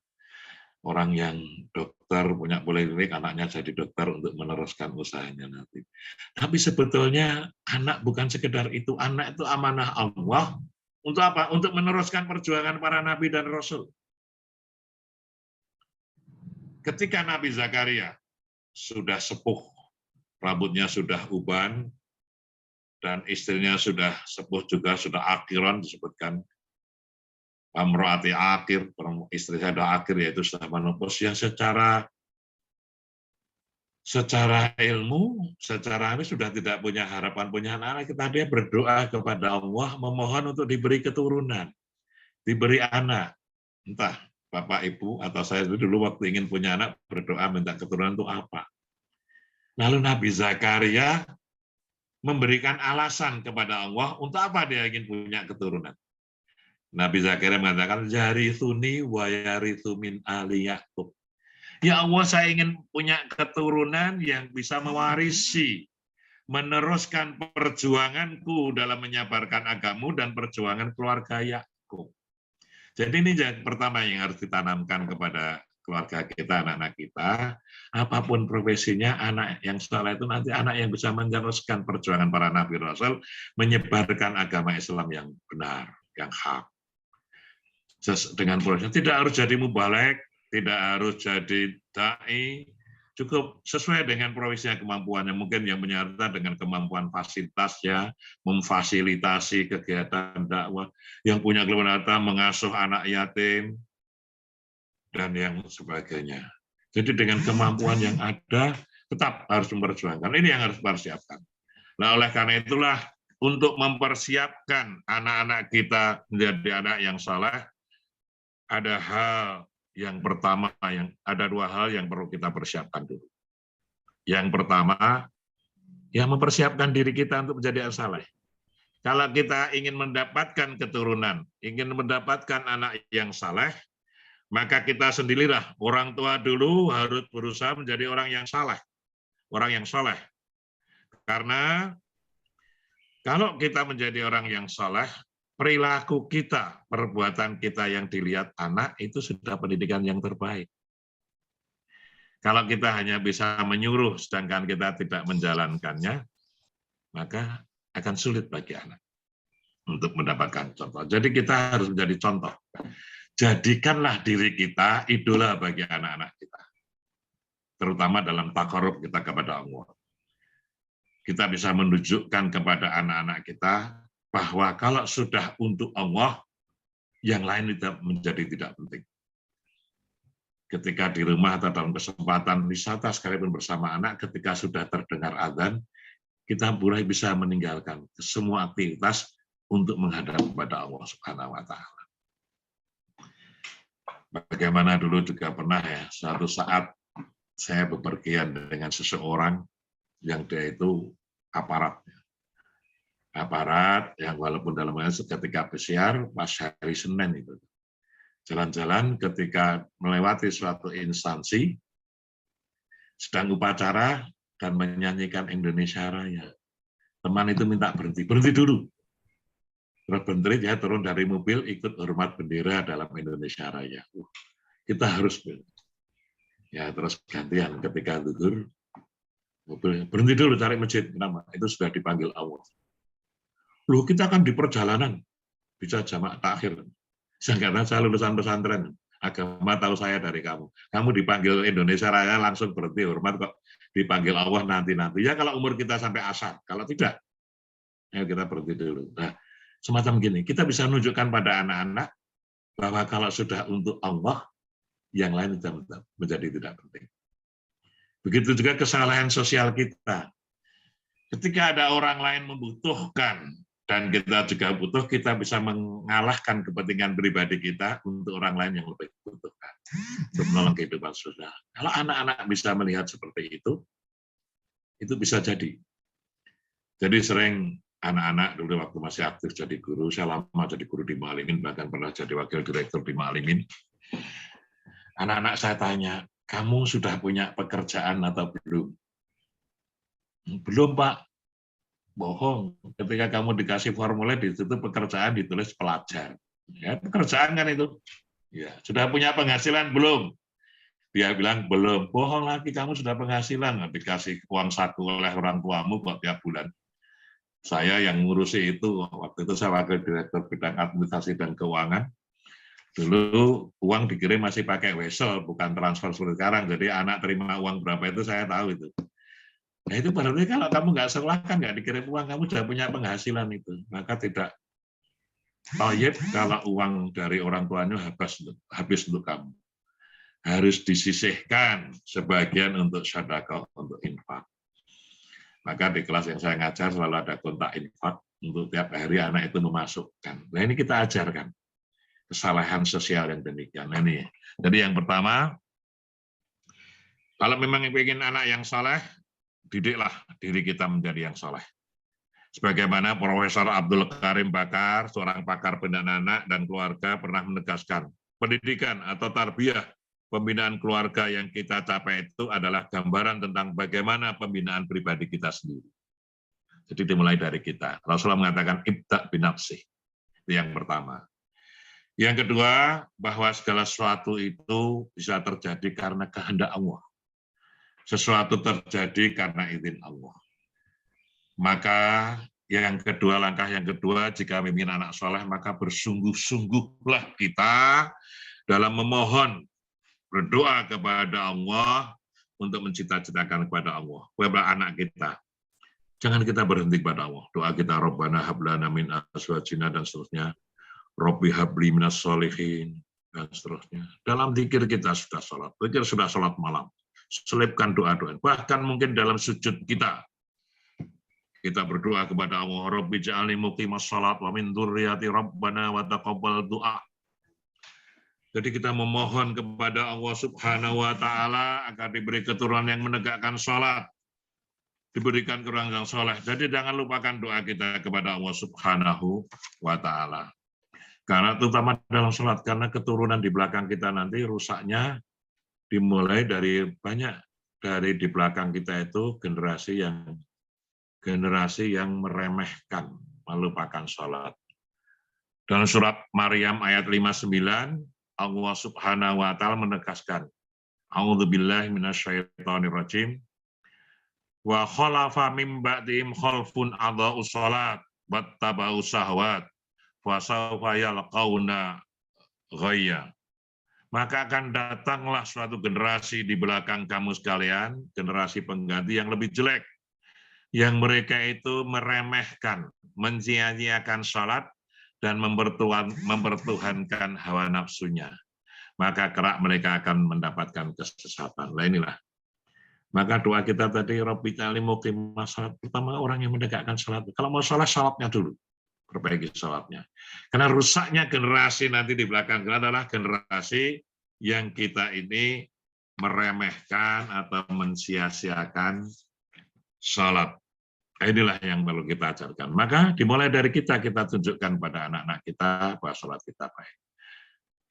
Orang yang dokter punya poliklinik, anaknya jadi dokter untuk meneruskan usahanya nanti. Tapi sebetulnya anak bukan sekedar itu, anak itu amanah Allah. Untuk apa? Untuk meneruskan perjuangan para nabi dan rasul. Ketika Nabi Zakaria sudah sepuh, rambutnya sudah uban, dan istrinya sudah sepuh juga, sudah akhiran disebutkan, Amroati akhir, istri saya sudah akhir, yaitu sudah menopause, yang secara ilmu, secara ini sudah tidak punya harapan punya anak, dia berdoa kepada Allah, memohon untuk diberi keturunan, diberi anak. Entah Bapak Ibu atau saya dulu waktu ingin punya anak, berdoa minta keturunan itu apa. Lalu Nabi Zakaria memberikan alasan kepada Allah untuk apa dia ingin punya keturunan. Nabi Zakaria mengatakan, yarithuni wa yarithu min ali Yaqub. Ya Allah, saya ingin punya keturunan yang bisa mewarisi, meneruskan perjuanganku dalam menyabarkan agamamu dan perjuangan keluarga Yakub. Jadi ini yang pertama yang harus ditanamkan kepada keluarga kita, anak-anak kita, apapun profesinya, anak yang saleh itu nanti anak yang bisa meneruskan perjuangan para nabi rasul, menyebarkan agama Islam yang benar, yang hak. Dengan prosesnya tidak harus jadi mubalek, tidak harus jadi dai, cukup sesuai dengan profesinya, kemampuannya. Mungkin yang menyerta dengan kemampuan fasilitasnya, memfasilitasi kegiatan dakwah, yang punya kemampuan mengasuh anak yatim, dan yang sebagainya. Jadi dengan kemampuan yang ada, tetap harus memperjuangkan. Ini yang harus dipersiapkan. Nah, oleh karena itulah, untuk mempersiapkan anak-anak kita menjadi anak yang saleh, ada dua hal yang perlu kita persiapkan dulu. Yang pertama, ya mempersiapkan diri kita untuk menjadi anak saleh. Kalau kita ingin mendapatkan keturunan, ingin mendapatkan anak yang saleh, maka kita sendirilah, orang tua dulu harus berusaha menjadi orang yang saleh, orang yang saleh. Karena kalau kita menjadi orang yang saleh, perilaku kita, perbuatan kita yang dilihat anak itu sudah pendidikan yang terbaik. Kalau kita hanya bisa menyuruh sedangkan kita tidak menjalankannya, maka akan sulit bagi anak untuk mendapatkan contoh. Jadi kita harus menjadi contoh. Jadikanlah diri kita idola bagi anak-anak kita. Terutama dalam taqarrub kita kepada Allah. Kita bisa menunjukkan kepada anak-anak kita bahwa kalau sudah untuk Allah, yang lain menjadi tidak penting. Ketika di rumah atau dalam kesempatan wisata sekalipun bersama anak, ketika sudah terdengar azan, kita mulai bisa meninggalkan semua aktivitas untuk menghadap kepada Allah Subhanahu wa Ta'ala. Bagaimana dulu juga pernah ya, suatu saat saya bepergian dengan seseorang yang dia itu aparat yang walaupun dalam ketika PCR pas hari Senin itu jalan-jalan ketika melewati suatu instansi sedang upacara dan menyanyikan Indonesia Raya, teman itu minta berhenti dulu, terus berhenti, dia turun dari mobil ikut hormat bendera dalam Indonesia Raya. Kita harus ya, terus gantian ketika tidur mobil berhenti dulu cari masjid, kenapa? Itu sudah dipanggil Allah. Loh, kita kan di perjalanan, bisa jamak takhir. Karena saya lulusan pesantren, agama tahu saya dari kamu. Kamu dipanggil Indonesia Raya langsung berhenti hormat kok. Dipanggil Allah nanti-nanti. Ya kalau umur kita sampai asar, kalau tidak, ayo kita berhenti dulu. Nah, semacam gini, kita bisa menunjukkan pada anak-anak bahwa kalau sudah untuk Allah, yang lain menjadi tidak penting. Begitu juga kesalahan sosial kita. Ketika ada orang lain membutuhkan, dan kita juga butuh, kita bisa mengalahkan kepentingan pribadi kita untuk orang lain yang lebih membutuhkan, untuk menolong kehidupan sosial. Kalau anak-anak bisa melihat seperti itu bisa jadi. Jadi sering anak-anak dulu waktu masih aktif jadi guru, saya lama jadi guru di Ma'alimin, bahkan pernah jadi wakil direktur di Ma'alimin. Anak-anak saya tanya, kamu sudah punya pekerjaan atau belum? Belum, Pak. Bohong. Ketika kamu dikasih formulir di situ pekerjaan ditulis pelajar. Ya, pekerjaan kan itu. Ya, sudah punya penghasilan belum? Dia bilang belum. Bohong lagi, kamu sudah penghasilan. Dikasih uang saku oleh orang tuamu kok tiap bulan. Saya yang ngurusi itu. Waktu itu saya wakil direktur bidang administrasi dan keuangan. Dulu uang dikirim masih pakai wesel, bukan transfer seperti sekarang. Jadi anak terima uang berapa itu saya tahu itu. Nah itu berarti kalau kamu nggak sekolah kan nggak dikirim uang, kamu sudah punya penghasilan itu. Maka tidak toyib kalau uang dari orang tuanya habis untuk kamu. Harus disisihkan sebagian untuk sedekah, untuk infak. Maka di kelas yang saya ngajar selalu ada kontak infak untuk tiap hari anak itu memasukkan. Nah ini kita ajarkan kesalahan sosial yang demikian. Nah, ini. Jadi yang pertama, kalau memang ingin anak yang saleh, didiklah diri kita menjadi yang saleh. Sebagaimana Profesor Abdul Karim Bakar, seorang pakar pendidikan anak dan keluarga, pernah menegaskan, pendidikan atau tarbiyah pembinaan keluarga yang kita capai itu adalah gambaran tentang bagaimana pembinaan pribadi kita sendiri. Jadi dimulai dari kita. Rasulullah mengatakan, ibda' binafsih. Itu yang pertama. Yang kedua, bahwa segala sesuatu itu bisa terjadi karena kehendak Allah. Sesuatu terjadi karena izin Allah. Maka langkah yang kedua, jika ingin anak soleh, maka bersungguh-sungguhlah kita dalam memohon, berdoa kepada Allah untuk mencita-citakan kepada Allah, kepada anak kita. Jangan kita berhenti kepada Allah. Doa kita, Rabbana hablana min azwajina dan seterusnya. Robbi habli minas sholihin, dan seterusnya. Dalam zikir kita sudah sholat, zikir sudah sholat malam. Selipkan doa-doa. Bahkan mungkin dalam sujud kita berdoa kepada Allah, Robbi ja'alni muqimas sholat, wa min dzurriyyati Rabbana wa taqabbal du'a. Jadi kita memohon kepada Allah Subhanahu wa Ta'ala agar diberi keturunan yang menegakkan sholat, diberikan keturunan yang soleh. Jadi jangan lupakan doa kita kepada Allah Subhanahu wa Ta'ala. Karena terutama dalam sholat, karena keturunan di belakang kita nanti rusaknya dimulai dari banyak, dari di belakang kita itu generasi yang meremehkan, melupakan sholat. Dalam surat Maryam ayat 59, Allah Subhanahu wa Ta'ala menegaskan, A'udzubillahi minasyaitonirrajim, wa khalafa mim ba'dihim khalfun adha'us sholat wattaba'u syahwat fasawfa yalqauna ghayya. Maka akan datanglah suatu generasi di belakang kamu sekalian, generasi pengganti yang lebih jelek, yang mereka itu meremehkan, mencia-ciakan salat dan mempertuhankan hawa nafsunya. Maka kerak mereka akan mendapatkan kesesatan. Nah inilah. Maka doa kita tadi, Rabbi ja'alni muqimas shalah, pertama orang yang menegakkan salat. Kalau mau salat, salatnya dulu. Perbaiki sholatnya. Karena rusaknya generasi nanti di belakang kita adalah generasi yang kita ini meremehkan atau mensia-siakan sholat. Inilah yang perlu kita ajarkan. Maka dimulai dari kita tunjukkan pada anak-anak kita bahwa sholat kita baik.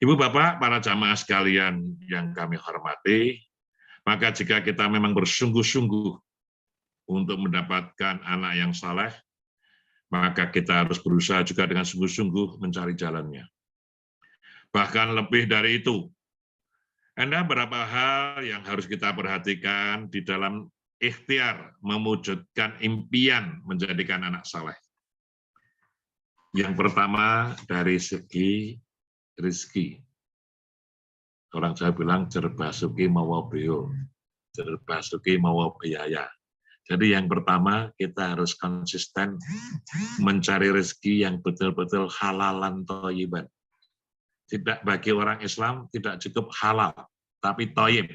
Ibu Bapak, para jamaah sekalian yang kami hormati, maka jika kita memang bersungguh-sungguh untuk mendapatkan anak yang saleh, maka kita harus berusaha juga dengan sungguh-sungguh mencari jalannya. Bahkan lebih dari itu, ada beberapa hal yang harus kita perhatikan di dalam ikhtiar mewujudkan impian menjadikan anak saleh. Yang pertama dari segi rezeki. Orang Jawa bilang jerbasuki mawa beo, jerbasuki mawa biaya. Jadi yang pertama kita harus konsisten mencari rezeki yang betul-betul halalan thayyiban. Tidak, bagi orang Islam tidak cukup halal, tapi thayyib.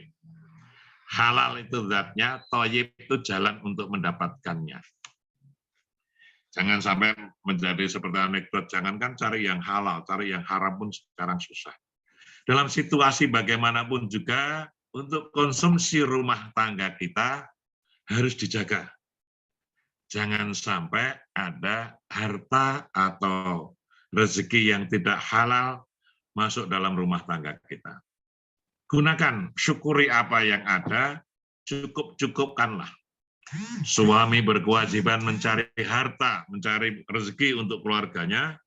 Halal itu zatnya, thayyib itu jalan untuk mendapatkannya. Jangan sampai menjadi seperti anekdot, jangankan cari yang halal, cari yang haram pun sekarang susah. Dalam situasi bagaimanapun juga, untuk konsumsi rumah tangga kita, harus dijaga. Jangan sampai ada harta atau rezeki yang tidak halal masuk dalam rumah tangga kita. gunakan, syukuri apa yang ada, cukup-cukupkanlah. Suami berkewajiban mencari harta, mencari rezeki untuk keluarganya,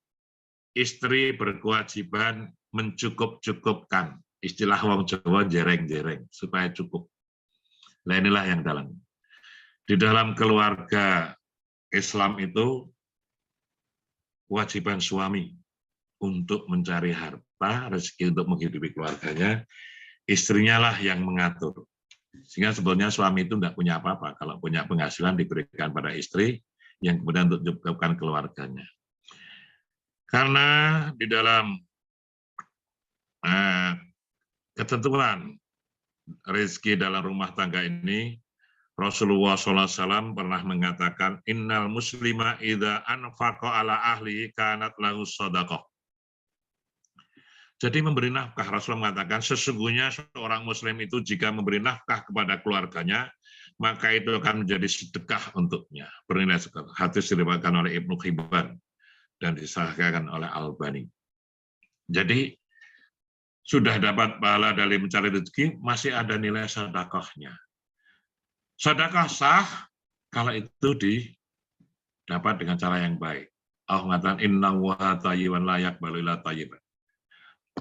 istri berkewajiban mencukup-cukupkan. Istilah wong Jawa jereng-jereng, supaya cukup. Nah inilah yang dalam. Di dalam keluarga Islam itu, kewajiban suami untuk mencari harta, rezeki untuk menghidupi keluarganya, istrinya lah yang mengatur. Sehingga sebetulnya suami itu tidak punya apa-apa. Kalau punya penghasilan diberikan pada istri, yang kemudian untuk mencukupkan keluarganya. Karena di dalam ketentuan rezeki dalam rumah tangga ini, Rasulullah SAW pernah mengatakan, Innal muslima idza anfaqa ala ahli kanat lahu shadaqah. Jadi memberi nafkah, Rasulullah mengatakan, sesungguhnya seorang muslim itu jika memberi nafkah kepada keluarganya, maka itu akan menjadi sedekah untuknya. Bernilai sedekah. Hadis diriwayatkan oleh Ibnu Hibban dan disahihkan oleh Albani. Jadi, sudah dapat pahala dari mencari rezeki, masih ada nilai sedekahnya. Sedekah sah kalau itu didapat dengan cara yang baik. Allah mengatakan innahu thayyibun la yaqbalu illa thayyiban.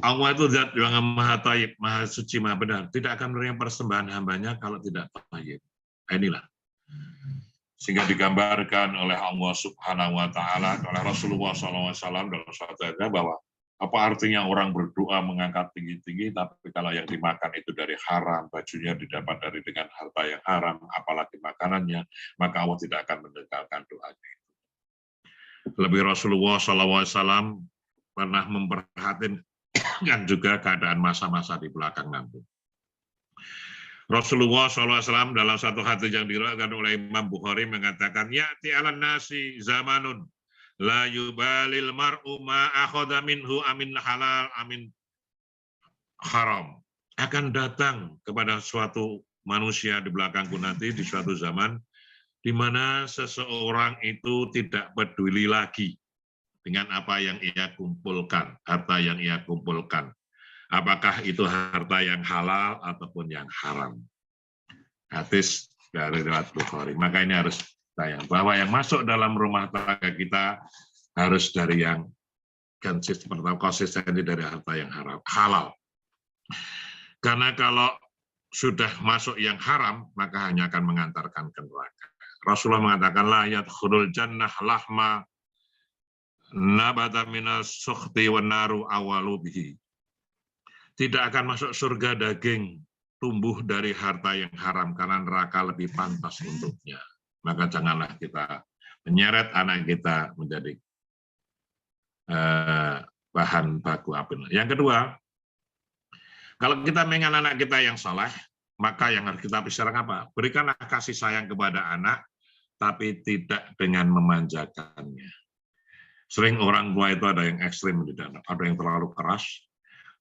Allah itu zat yang maha thayyib, maha suci, maha benar. Tidak akan menerima persembahan hambanya kalau tidak thayyib. Inilah. Sehingga digambarkan oleh Allah Subhanahu wa taala, oleh Rasulullah SAW dalam suatu ayatnya bahwa apa artinya orang berdoa mengangkat tinggi-tinggi, tapi kalau yang dimakan itu dari haram, bajunya didapat dari dengan harta yang haram, apalagi makanannya, maka Allah tidak akan mendengarkan doanya. Lebih Rasulullah SAW pernah memperhatikan juga keadaan masa-masa di belakang nanti. Rasulullah SAW dalam satu hadis yang diriwayatkan oleh Imam Bukhari mengatakan, Ya'ti 'alan nasi zamanun la yubalil mar'u ma akhadha minhu amin halal amin haram. Akan datang kepada suatu manusia di belakangku nanti di suatu zaman di mana seseorang itu tidak peduli lagi dengan apa yang ia kumpulkan, harta yang ia kumpulkan. Apakah itu harta yang halal ataupun yang haram. Hadis dari riwayat Bukhari. Maka ini harus tayang bahwa yang masuk dalam rumah tangga kita harus dari yang konsisten dari harta yang halal. Karena kalau sudah masuk yang haram, maka hanya akan mengantarkan ke neraka. Rasulullah mengatakan la yadkhulul jannah lahma nabata minas sukhti wan naru awalu bihi. Tidak akan masuk surga daging tumbuh dari harta yang haram karena neraka lebih pantas untuknya. Maka janganlah kita menyeret anak kita menjadi bahan baku api. Yang kedua, kalau kita mengingat anak kita yang saleh, maka yang harus kita bicarakan apa? Berikanlah kasih sayang kepada anak, tapi tidak dengan memanjakannya. Sering orang tua itu ada yang ekstrim, ada yang terlalu keras,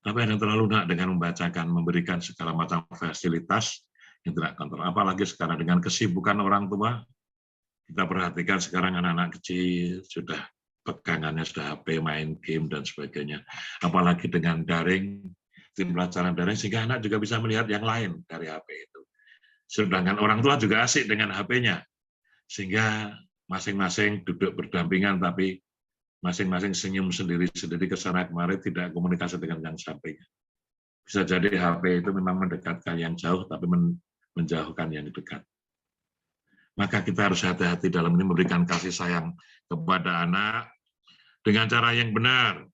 tapi ada yang terlalu lunak dengan membacakan, memberikan segala macam fasilitas yang tidak kontrol. Apalagi sekarang dengan kesibukan orang tua, kita perhatikan sekarang anak-anak kecil sudah pegangannya sudah HP, main game dan sebagainya. Apalagi dengan daring, tim pelajaran daring, sehingga anak juga bisa melihat yang lain dari HP itu. Sedangkan orang tua juga asik dengan HP-nya, sehingga masing-masing duduk berdampingan, tapi masing-masing senyum sendiri-sendiri ke sana kemari, tidak komunikasi dengan yang sampingnya. Bisa jadi HP itu memang mendekatkan yang jauh, tapi menjauhkan yang dekat. Maka kita harus hati-hati dalam ini memberikan kasih sayang kepada anak dengan cara yang benar,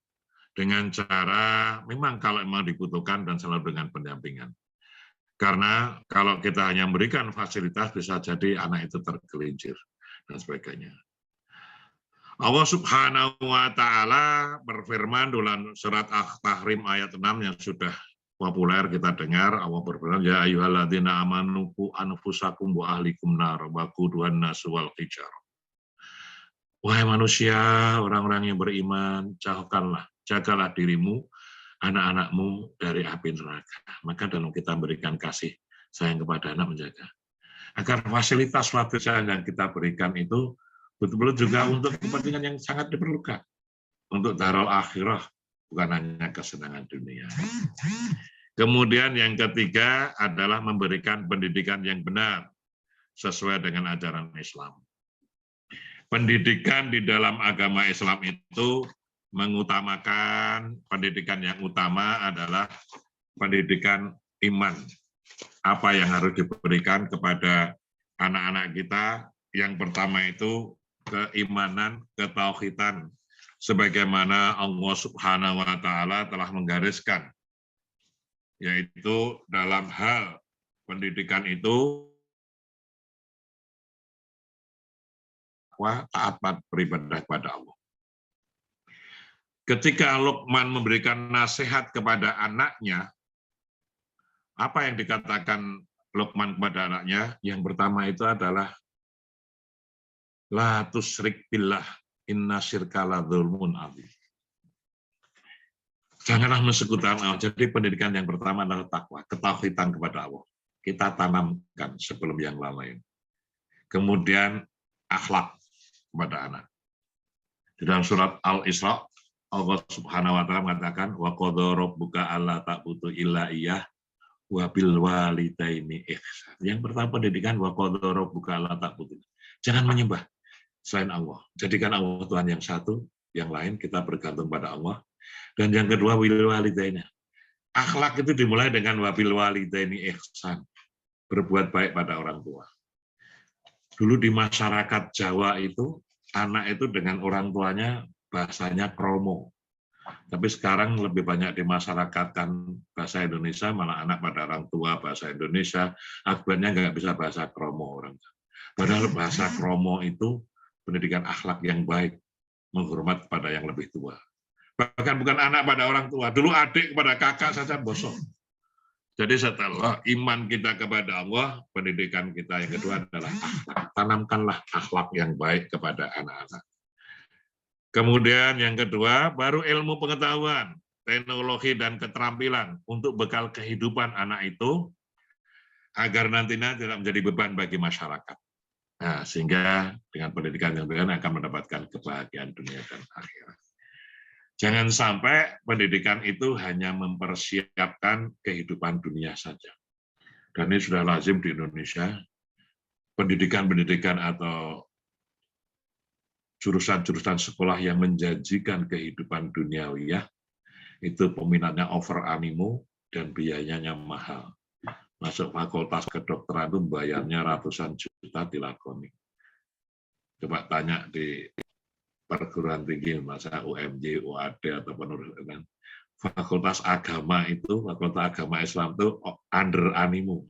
dengan cara memang kalau memang dibutuhkan dan selalu dengan pendampingan. Karena kalau kita hanya memberikan fasilitas, bisa jadi anak itu tergelincir dan sebagainya. Allah Subhanahu wa taala berfirman dalam surat At-Tahrim ayat 6 yang sudah populer kita dengar. Allah berfirman, ya ayyuhalladzina amanu qu anfusakum wa ahlikum nar wa quduhan nas wal hijar. Wahai manusia, orang-orang yang beriman, jagalah dirimu, anak-anakmu dari api neraka. Maka dalam kita memberikan kasih sayang kepada anak, menjaga agar fasilitas yang kita berikan itu betul-betul juga untuk kepentingan yang sangat diperlukan. Untuk darul akhirah, bukan hanya kesenangan dunia. Kemudian yang ketiga adalah memberikan pendidikan yang benar sesuai dengan ajaran Islam. Pendidikan di dalam agama Islam itu mengutamakan pendidikan yang utama adalah pendidikan iman. Apa yang harus diberikan kepada anak-anak kita? Yang pertama itu keimanan, ketauhidan, sebagaimana Allah Subhanahu wa Ta'ala telah menggariskan, yaitu dalam hal pendidikan itu taat beribadah kepada Allah. Ketika Luqman memberikan nasihat kepada anaknya, apa yang dikatakan Luqman kepada anaknya? Yang pertama itu adalah la tusyrik billah inna syirka la dzulmun adzim. Janganlah mensekutukan Allah. Jadi pendidikan yang pertama adalah takwa, ketauhidan kepada Allah. Kita tanamkan sebelum yang lain. Kemudian akhlak kepada anak. Di dalam surat Al-Isra, Allah Subhanahu wa Ta'ala mengatakan wa qadha rabbuka alla ta'budu illa iyyah wa bil walidaini ihsan. Yang pertama pendidikan wa qadha rabbuka alla ta'budu. Jangan menyembah selain Allah. Jadikan Allah Tuhan yang satu, yang lain kita bergantung pada Allah. Dan yang kedua bil walidaini. Akhlak itu dimulai dengan wa bil walidaini ihsan. Berbuat baik pada orang tua. Dulu di masyarakat Jawa itu, anak itu dengan orang tuanya bahasanya kromo. Tapi sekarang lebih banyak dimasyarakatkan bahasa Indonesia, malah anak pada orang tua bahasa Indonesia, akibatnya nggak bisa bahasa kromo orang. Padahal bahasa kromo itu pendidikan akhlak yang baik, menghormat pada yang lebih tua. Bahkan bukan anak pada orang tua, dulu adik kepada kakak saja bosok. Jadi setelah iman kita kepada Allah, pendidikan kita yang kedua adalah akhlak. Tanamkanlah akhlak yang baik kepada anak-anak. Kemudian yang kedua, baru ilmu pengetahuan, teknologi dan keterampilan untuk bekal kehidupan anak itu, agar nantinya tidak menjadi beban bagi masyarakat. Nah, sehingga dengan pendidikan yang benar akan mendapatkan kebahagiaan dunia dan akhirat. Jangan sampai pendidikan itu hanya mempersiapkan kehidupan dunia saja. Dan ini sudah lazim di Indonesia, pendidikan-pendidikan atau jurusan-jurusan sekolah yang menjanjikan kehidupan duniawiyah, itu peminatnya over animo dan biayanya mahal. Masuk fakultas kedokteran itu bayarnya ratusan juta dilakoni. Coba tanya di perguruan tinggi, masa UMJ, UAD, atau penurunan. Fakultas agama itu, fakultas agama Islam itu under animo.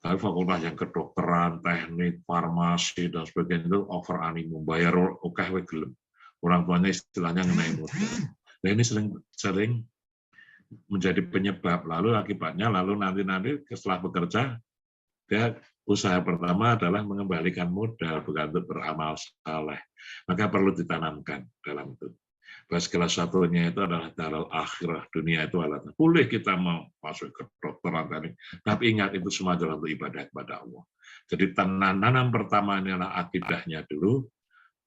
Tapi fakultas yang kedokteran, teknik, farmasi, dan sebagainya itu over animo. Bayar oke gelem. Orang tuanya istilahnya ngenai modal. Nah ini sering menjadi penyebab. Lalu akibatnya, lalu nanti setelah bekerja, dia usaha pertama adalah mengembalikan modal, bukan untuk beramal saleh. Maka perlu ditanamkan dalam itu. Bahwa segala satunya itu adalah darul akhirah, dunia itu adalah boleh kita mau masuk ke kedokteran tadi, tapi ingat itu semua adalah untuk ibadah kepada Allah. Jadi tanam pertama adalah akidahnya dulu,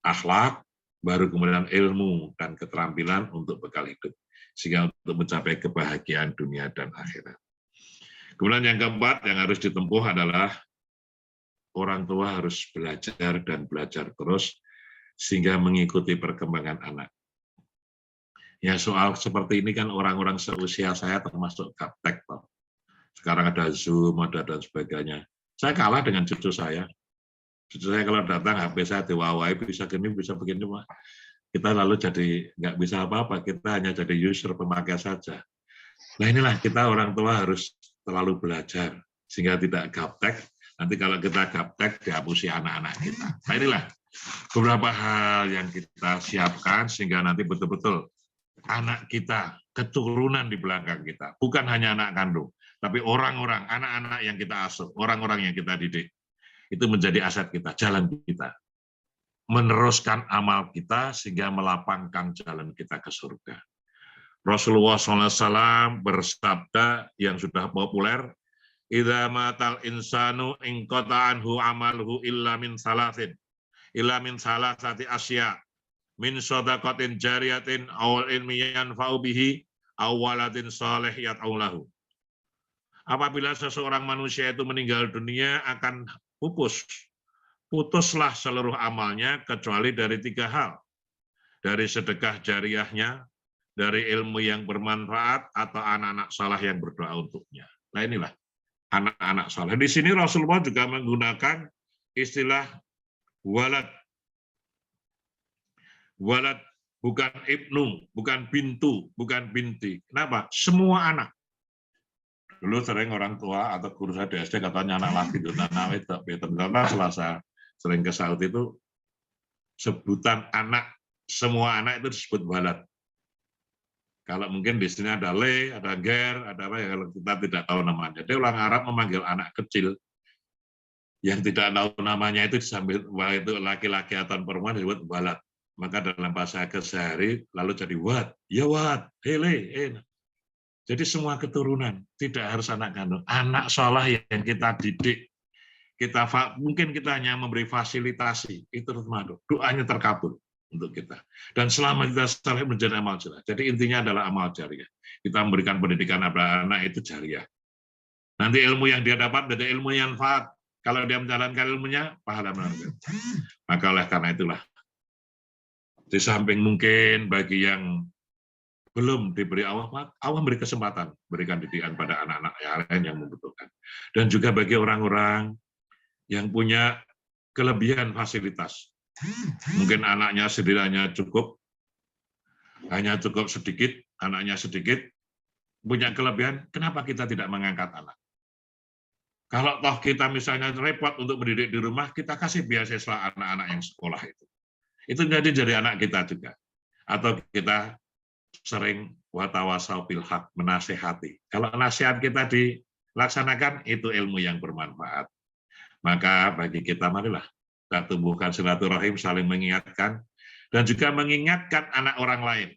akhlak, baru kemudian ilmu dan keterampilan untuk bekal hidup, sehingga untuk mencapai kebahagiaan dunia dan akhirat. Kemudian yang keempat yang harus ditempuh adalah orang tua harus belajar dan belajar terus sehingga mengikuti perkembangan anak. Ya soal seperti ini kan orang-orang seusia saya termasuk gaptek. Sekarang ada Zoom, ada dan sebagainya. Saya kalah dengan cucu saya. Cucu saya kalau datang HP saya diwawai bisa gini, bisa begini. Kita lalu jadi nggak bisa apa-apa, kita hanya jadi user pemakai saja. Nah inilah kita orang tua harus terlalu belajar sehingga tidak gaptek. Nanti kalau kita gaptek dihapusi anak-anak kita. Nah inilah beberapa hal yang kita siapkan sehingga nanti betul-betul anak kita, keturunan di belakang kita, bukan hanya anak kandung, tapi orang-orang, anak-anak yang kita asuh, orang-orang yang kita didik, itu menjadi aset kita, jalan kita, meneruskan amal kita sehingga melapangkan jalan kita ke surga. Rasulullah SAW bersabda yang sudah populer, "Idza matal insanu inqata anhu amaluhu illa min salasati asya." Min shadaqatin jariyatin aw ilmin yanfa'u bihi aw waladin salih yad'u lahu. apabila seseorang manusia itu meninggal dunia akan putuslah seluruh amalnya kecuali dari 3 hal. Dari sedekah jariahnya, dari ilmu yang bermanfaat, atau anak-anak saleh yang berdoa untuknya. Nah inilah anak-anak saleh. Di sini Rasulullah juga menggunakan istilah walad. Walad bukan ibnu, bukan bintu, bukan binti. Kenapa? Semua anak. Dulu sering orang tua atau guru saya di SD katanya anak laki itu anak itu. Ternyata selasa sering ke Saud itu sebutan anak, semua anak itu disebut walad. Kalau mungkin di sini ada le, ada ger, ada apa ya, kalau kita tidak tahu namanya. Jadi orang Arab memanggil anak kecil yang tidak tahu namanya itu disambil itu laki-laki atau perempuan disebut walad. Maka dalam bahasa kesehari lalu jadi wat, ya wat, hele. Jadi semua keturunan, tidak harus anak kandung. Anak saleh yang kita didik, mungkin kita hanya memberi fasilitasi, itu doanya terkabul untuk kita. Dan selama kita saleh menjadi amal jariah. Jadi intinya adalah amal jariah. Kita memberikan pendidikan anak itu jariah. Nanti ilmu yang dia dapat menjadi ilmu yang manfaat. Kalau dia menjalankan ilmunya, pahala menanggung. Maka oleh karena itulah, di samping mungkin bagi yang belum diberi Allah memberi kesempatan, berikan didikan pada anak-anak yang lain yang membutuhkan. Dan juga bagi orang-orang yang punya kelebihan fasilitas. Mungkin anaknya setidaknya hanya cukup sedikit, anaknya sedikit, punya kelebihan, kenapa kita tidak mengangkat anak? Kalau toh kita misalnya repot untuk mendidik di rumah, kita kasih beasiswa anak-anak yang sekolah itu. Itu jadi anak kita juga. Atau kita sering watawasau bil haq, menasehati. Kalau nasihat kita dilaksanakan, itu ilmu yang bermanfaat. Maka bagi kita marilah kita tumbuhkan silaturahim, saling mengingatkan, dan juga mengingatkan anak orang lain.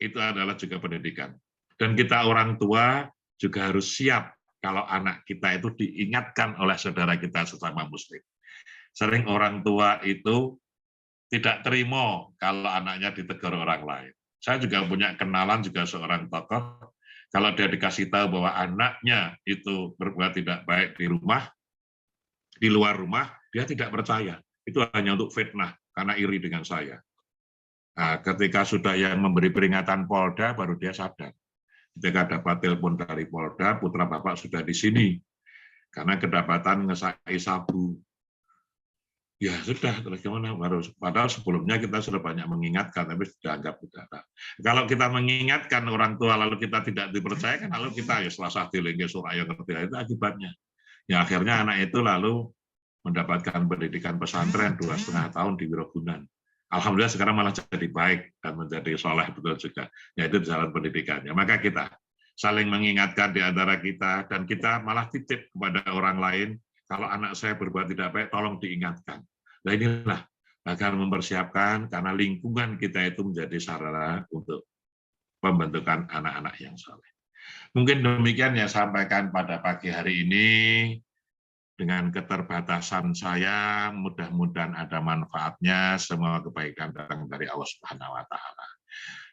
Itu adalah juga pendidikan. Dan kita orang tua juga harus siap kalau anak kita itu diingatkan oleh saudara kita sesama muslim. Sering orang tua itu tidak terima kalau anaknya ditegur orang lain. Saya juga punya kenalan juga seorang tokoh, kalau dia dikasih tahu bahwa anaknya itu berbuat tidak baik di rumah, di luar rumah, dia tidak percaya. Itu hanya untuk fitnah, karena iri dengan saya. Nah, ketika sudah yang memberi peringatan Polda, baru dia sadar. Ketika dapat telepon dari Polda, putra bapak sudah di sini, karena kedapatan ngesai sabu. Ya sudah, terus gimana? Padahal sebelumnya kita sudah banyak mengingatkan, tapi sudah anggap tidak. Kalau kita mengingatkan orang tua, lalu kita tidak dipercayakan, lalu kita ya selasa dilinggi suraya ngerti, itu akibatnya. Ya akhirnya anak itu lalu mendapatkan pendidikan pesantren 2,5 tahun di Wirogunan. Alhamdulillah sekarang malah jadi baik dan menjadi soleh betul juga. Yaitu jalan pendidikannya. Maka kita saling mengingatkan di antara kita, dan kita malah titip kepada orang lain, kalau anak saya berbuat tidak baik, tolong diingatkan. Nah inilah agar mempersiapkan, karena lingkungan kita itu menjadi sarana untuk pembentukan anak-anak yang saleh. Mungkin demikian yang sampaikan pada pagi hari ini. Dengan keterbatasan saya, mudah-mudahan ada manfaatnya. Semua kebaikan datang dari Allah Subhanahu wa Ta'ala.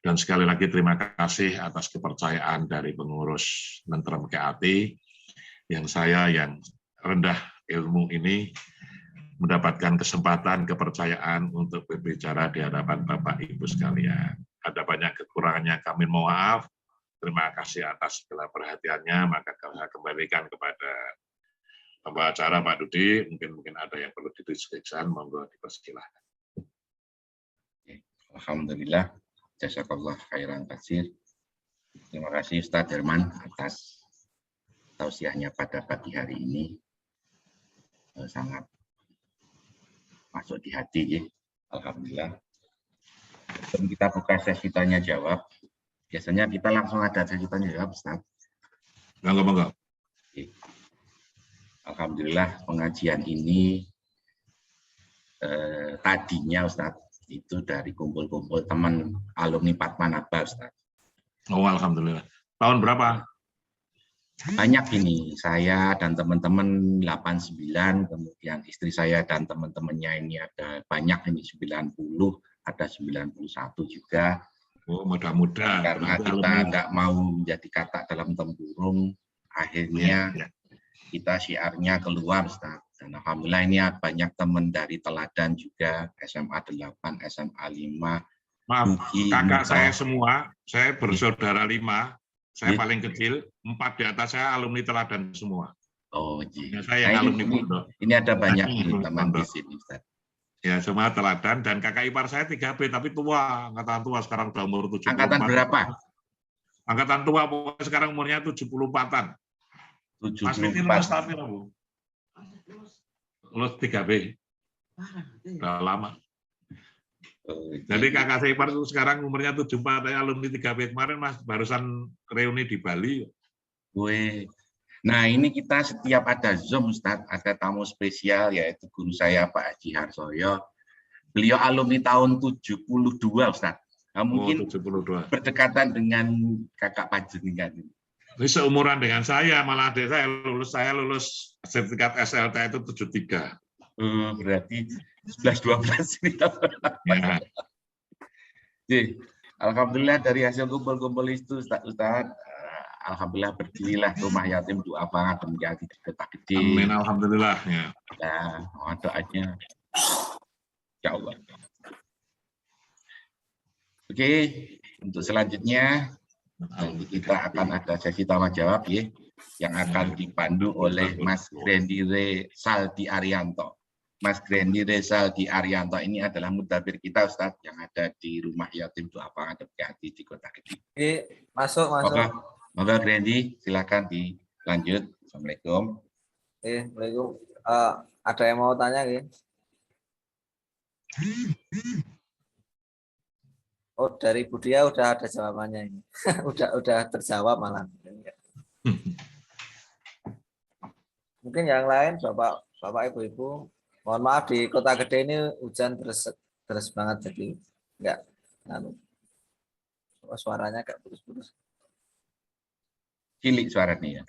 Dan sekali lagi terima kasih atas kepercayaan dari pengurus Nentrem KAT, yang saya yang rendah ilmu ini mendapatkan kesempatan, kepercayaan untuk berbicara di hadapan Bapak Ibu sekalian. Ada banyak kekurangannya, kami mohon maaf. Terima kasih atas segala perhatiannya. Maka saya kembalikan kepada pembawa acara Pak Dudi. Mungkin ada yang perlu didiskusikan, monggo dipersilahkan. Alhamdulillah, jazakallah khairan katsir. Terima kasih Ustaz Herman atas tausiahnya pada pagi hari ini. Sangat masuk di hati, ya. Alhamdulillah. Sebelum kita buka sesi tanya jawab, biasanya kita langsung ada sesi tanya jawab, Ustaz. Monggo. Alhamdulillah pengajian ini tadinya Ustaz itu dari kumpul-kumpul teman alumni Padmanaba, Ustaz. Oh, alhamdulillah. Tahun berapa? Banyak ini, saya dan teman-teman 89, kemudian istri saya dan teman-temannya ini ada banyak ini 90, ada 91 juga. Oh, mudah-mudahan. Karena kita nggak mau menjadi kata dalam tempurung, akhirnya Ya. kita syiarnya keluar, Ustaz. Dan alhamdulillah ini banyak teman dari Teladan juga, SMA 8, SMA 5, Maaf, Nuki, kakak Nusa. saya semua, saya bersaudara 5, saya Iya. paling kecil, 4 di atas saya alumni Teladan semua. Oh, Ya, iya. saya Nah, yang alumni pondok. ini ada banyak Nah, ini alumni teman di pondok. sini, Ustaz. Ya, semua Teladan, dan kakak ipar saya 3B, tapi tua, angkatan tua, sekarang udah umur 74. Angkatan berapa? Angkatan tua, pokoknya sekarang umurnya 74-an. Mas Niti lulus 74. tapi Bu. Lulus 3B. Udah lama. Oh, iya. Jadi kakak saya ipar itu sekarang umurnya 74, alumni 3B. Kemarin Mas barusan reuni di Bali. Weh. Nah, ini kita setiap ada Zoom, Ustaz, ada tamu spesial, yaitu guru saya, Pak Haji Harsoyo. Beliau alumni tahun 72, Ustaz. Nah, mungkin 72. berdekatan dengan kakak panjenengan. Ini seumuran dengan saya, malah adik saya lulus sertifikat SLT itu 73. Berarti 11-12 ini. Ya. Jadi, alhamdulillah dari hasil kumpul-kumpul itu, Ustaz, alhamdulillah berdirilah rumah yatim du'afa menjadi di Kota Gede. Amin, alhamdulillah. Ya. Nah, mohon doanya. Ya Allah. Oke, untuk selanjutnya nanti kita akan ada sesi tanya jawab ya, yang akan dipandu oleh Mas Grandire Saldi Arianto. Mas Grandire Saldi Arianto ini adalah mudabir kita, Ustaz, yang ada di rumah yatim du'afa di Kota Gede. Oke, masuk. Monggo Grandi, silakan dilanjut. Assalamualaikum. Assalamualaikum. Ada yang mau tanya ya? Oh, dari Budia udah ada jawabannya ini. udah terjawab malah. Mungkin yang lain, Bapak Ibu, mohon maaf di Kota Gede ini hujan terus banget, jadi enggak suaranya agak putus-putus. Cilik suaranya ya.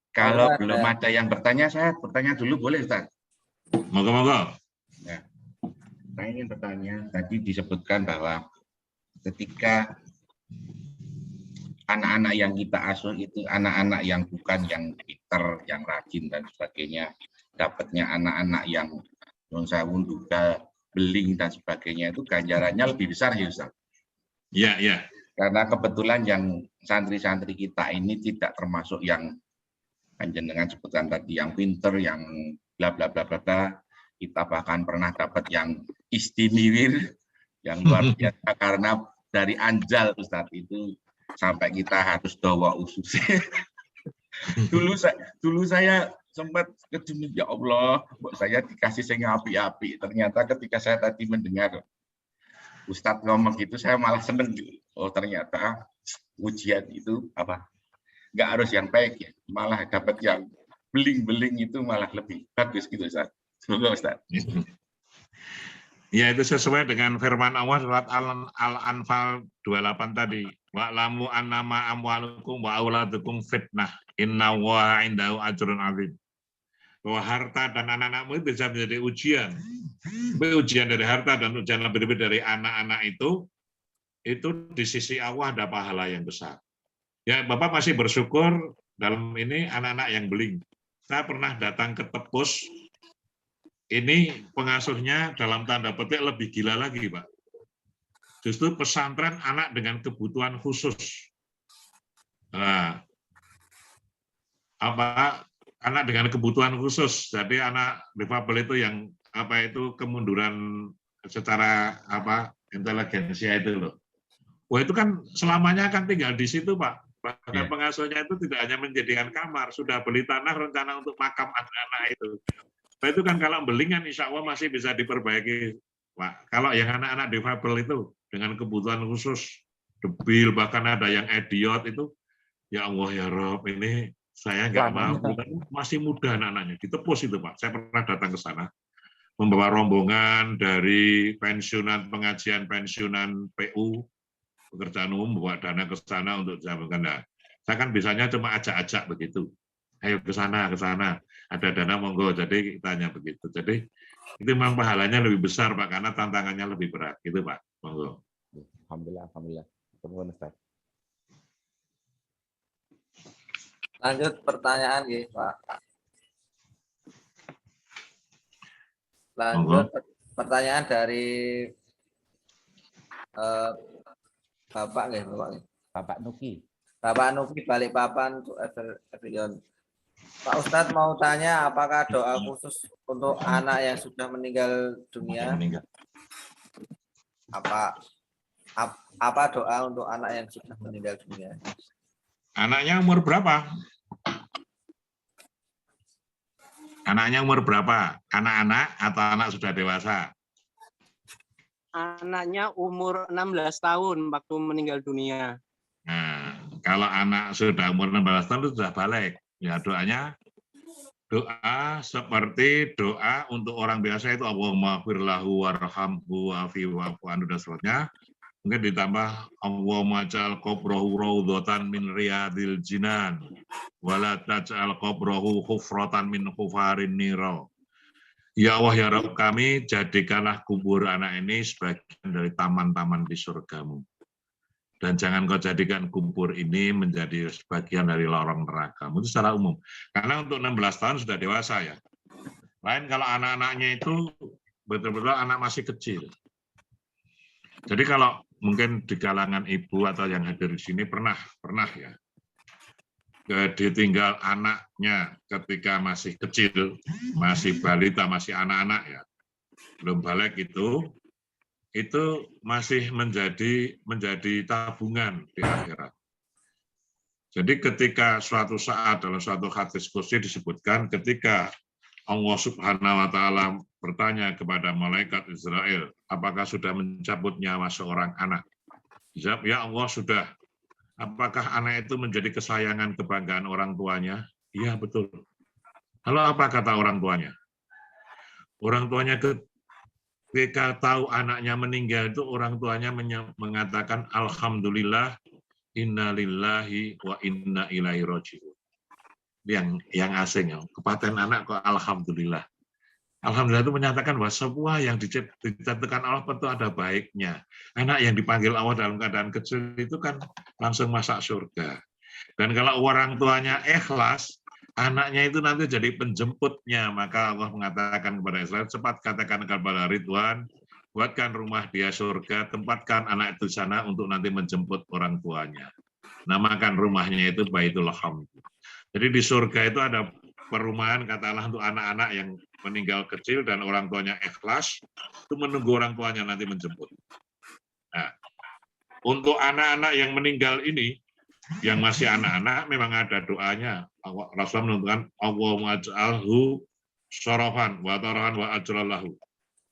Kalau belum ada yang bertanya, saya bertanya dulu boleh, Ustaz? Moga-moga. Nah, saya ingin bertanya, tadi disebutkan bahwa ketika anak-anak yang kita asuh itu anak-anak yang bukan yang pinter, yang rajin dan sebagainya, dapatnya anak-anak yang non-sawun, duga, beling dan sebagainya, itu ganjarannya lebih besar ya, Ustaz? Ya, ya. Karena kebetulan yang santri-santri kita ini tidak termasuk yang panjenengan sebutkan tadi, yang pinter, yang bla bla bla bla bla. Kita bahkan pernah dapat yang istinewir, yang luar biasa karena dari Anjal, Ustadz, itu sampai kita harus dawa usus. dulu saya sempat kejenuh, ya Allah, saya dikasih yang api-api. Ternyata ketika saya tadi mendengar Ustadz ngomong gitu, saya malah seneng. Oh, ternyata ujian itu apa? Nggak harus yang baik ya, malah dapat yang beling-beling itu malah lebih bagus gitu, Ustaz. Semoga, Ustaz. Ya, itu sesuai dengan firman Allah surat Al-Anfal 28 tadi. Wa'lamu annama amwalukum wa auladukum fitnah. Inna wa indahu ajrun azim. Bahwa harta dan anak-anakmu itu bisa menjadi ujian. Ujian dari harta dan ujian lebih-lebih dari anak-anak itu di sisi Allah ada pahala yang besar. Ya, Bapak masih bersyukur dalam ini anak-anak yang beling. Saya pernah datang ke Tepus, ini pengasuhnya dalam tanda petik lebih gila lagi, Pak. Justru pesantren anak dengan kebutuhan khusus. Nah, anak dengan kebutuhan khusus, jadi anak difabel itu yang kemunduran secara inteligensia itu loh. Wah, itu kan selamanya akan tinggal di situ, Pak. Bahkan pengasuhnya itu tidak hanya menjadikan kamar, sudah beli tanah rencana untuk makam anak-anak itu. Nah, itu kan kalau belingan insya Allah masih bisa diperbaiki, Pak. Kalau yang anak-anak difabel itu dengan kebutuhan khusus, debil, bahkan ada yang idiot itu, ya Allah ya Rob, ini saya nggak mampu, masih muda anak-anaknya. Di Tepus itu, Pak. Saya pernah datang ke sana, membawa rombongan dari pensiunan pengajian pensiunan PU, pekerjaan umum, bawa dana ke sana untuk dijabungkan. Nah, saya kan bisanya cuma ajak-ajak begitu. Ayo ke sana, ada dana monggo. Jadi kita hanya begitu. Jadi itu memang pahalanya lebih besar, Pak, karena tantangannya lebih berat, gitu, Pak. Monggo. Alhamdulillah. Terima kasih, Ustaz. Lanjut pertanyaan nggih, Pak. Lanjut pertanyaan dari Bapak nggih, Bapak nggih. Bapak Nuki. Bapak Nuki Balikpapan untuk Evilion. Pak Ustadz mau tanya, apakah doa khusus untuk anak yang sudah meninggal dunia? Apa doa untuk anak yang sudah meninggal dunia? Anaknya umur berapa? Anaknya umur berapa? Anak-anak atau anak sudah dewasa? Anaknya umur 16 tahun waktu meninggal dunia. Nah, kalau anak sudah umur 16 tahun itu sudah balik. Ya doanya doa seperti doa untuk orang biasa itu Allahumma firlahu warhamhu wa'afihi wa'fu anhu dan seterusnya. Mungkin ditambah Allahumma ja'al qabrahu raudhatan min riyadil jinan wala taj'al qabrahu hufratan min hufarin nira. Ya Allah ya Rabb kami, jadikanlah kubur anak ini sebagian dari taman-taman di surgamu. Dan jangan kau jadikan kubur ini menjadi sebagian dari lorong neraka. Itu secara umum. Karena untuk 16 tahun sudah dewasa ya. Lain kalau anak-anaknya itu betul-betul anak masih kecil. Jadi kalau mungkin di kalangan ibu atau yang hadir di sini pernah ya. Ditinggal anaknya ketika masih kecil, masih balita, masih anak-anak ya. Belum balik itu masih menjadi tabungan di akhirat. Jadi ketika suatu saat dalam suatu hadis qudsi disebutkan ketika Allah Subhanahu wa taala bertanya kepada malaikat Israel, apakah sudah mencabut nyawa seorang anak? Jawab, ya Allah sudah. Apakah anak itu menjadi kesayangan kebanggaan orang tuanya? Iya betul. Lalu apa kata orang tuanya? Orang tuanya ketika tahu anaknya meninggal itu orang tuanya mengatakan alhamdulillah innalillahi wa inna ilaihi raji'un. Yang asing ya, kepaten anak kok alhamdulillah. Alhamdulillah itu menyatakan bahwa semua yang ditentukan Allah tentu ada baiknya. Anak yang dipanggil Allah dalam keadaan kecil itu kan langsung masuk surga. Dan kalau orang tuanya ikhlas, anaknya itu nanti jadi penjemputnya. Maka Allah mengatakan kepada Israel, cepat katakan kepada Ridwan, buatkan rumah dia surga, tempatkan anak itu di sana untuk nanti menjemput orang tuanya. Namakan rumahnya itu Baitul Hamd. Jadi di surga itu ada perumahan katakanlah untuk anak-anak yang meninggal kecil dan orang tuanya ikhlas, itu menunggu orang tuanya nanti menjemput. Nah, untuk anak-anak yang meninggal ini, yang masih anak-anak memang ada doanya. Rasulullah menentukan Allahumma aj'alhu syarafan wa tarahan wa ajralahu.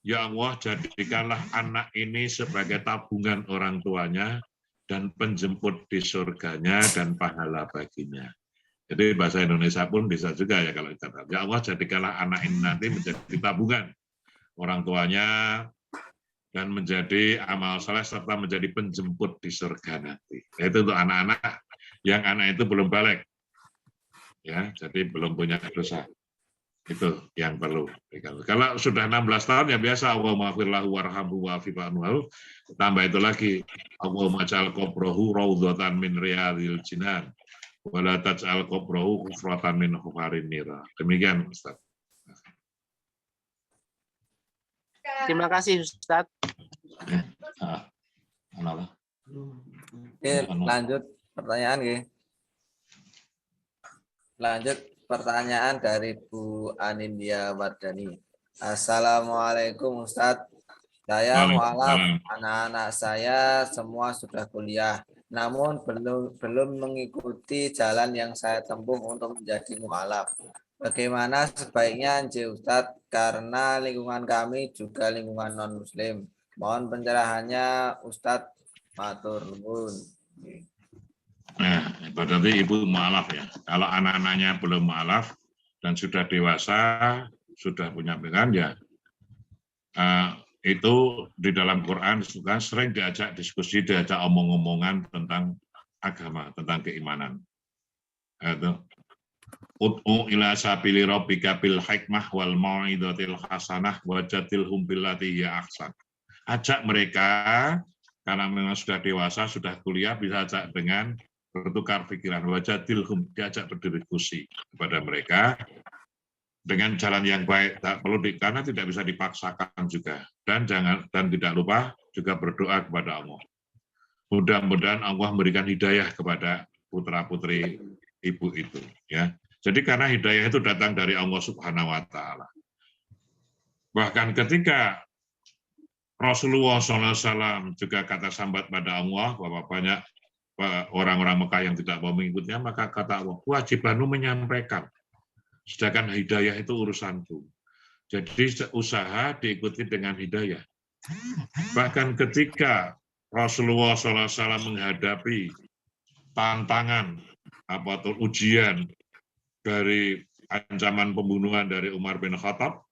Ya Allah, jadikanlah anak ini sebagai tabungan orang tuanya dan penjemput di surganya dan pahala baginya. Jadi bahasa Indonesia pun bisa juga ya kalau kita. Ya Allah, jadikanlah anak ini nanti menjadi tabungan orang tuanya dan menjadi amal saleh serta menjadi penjemput di surga nanti. Itu untuk anak-anak yang anak itu belum balik. Ya, jadi belum punya dosa. Itu yang perlu. Kalau sudah 16 tahun ya biasa Allahumma firlahu warhamhu wa'afihi anhu. Tambah itu lagi Allahumma ja'al qabrahu raudhatan min riyadil jinan. Wala taj'al qabrahu hufratan min hufarin nira. Demikian Ustaz. Terima kasih Ustaz. Lanjut pertanyaan nggih. Lanjut pertanyaan dari Bu Anindya Wardani. Assalamualaikum Ustadz. Saya mualaf, anak-anak saya semua sudah kuliah, namun belum mengikuti jalan yang saya tempuh untuk menjadi mualaf. Bagaimana sebaiknya Ustadz, karena lingkungan kami juga lingkungan non-muslim. Mohon pencerahannya Ustadz, matur nuwun. Nah, berarti ibu mualaf ya. Kalau anak-anaknya belum mualaf dan sudah dewasa, sudah punya pilihan ya, itu di dalam Quran juga sering diajak diskusi, diajak omong-omongan tentang agama, tentang keimanan. Itu ud'u ila sabili rabbika bil hikmah wal mau'izatil hasanah wajadilhum billati hiya ahsan. Ajak mereka karena memang sudah dewasa, sudah kuliah, bisa ajak dengan bertukar pikiran, wajadilhum, diajak berdiskusi kepada mereka dengan jalan yang baik, tak perlu karena tidak bisa dipaksakan juga, dan tidak lupa juga berdoa kepada Allah. Mudah-mudahan Allah memberikan hidayah kepada putra-putri ibu itu, ya. Jadi karena hidayah itu datang dari Allah Subhanahu wa taala. Bahkan ketika Rasulullah SAW juga kata sambat pada Allah bahwa banyak orang-orang Mekah yang tidak mau mengikutnya, maka kata Allah, kewajibanmu menyampaikan, sedangkan hidayah itu urusanku. Jadi usaha diikuti dengan hidayah. Bahkan ketika Rasulullah SAW menghadapi tantangan atau ujian dari ancaman pembunuhan dari Umar bin Khattab,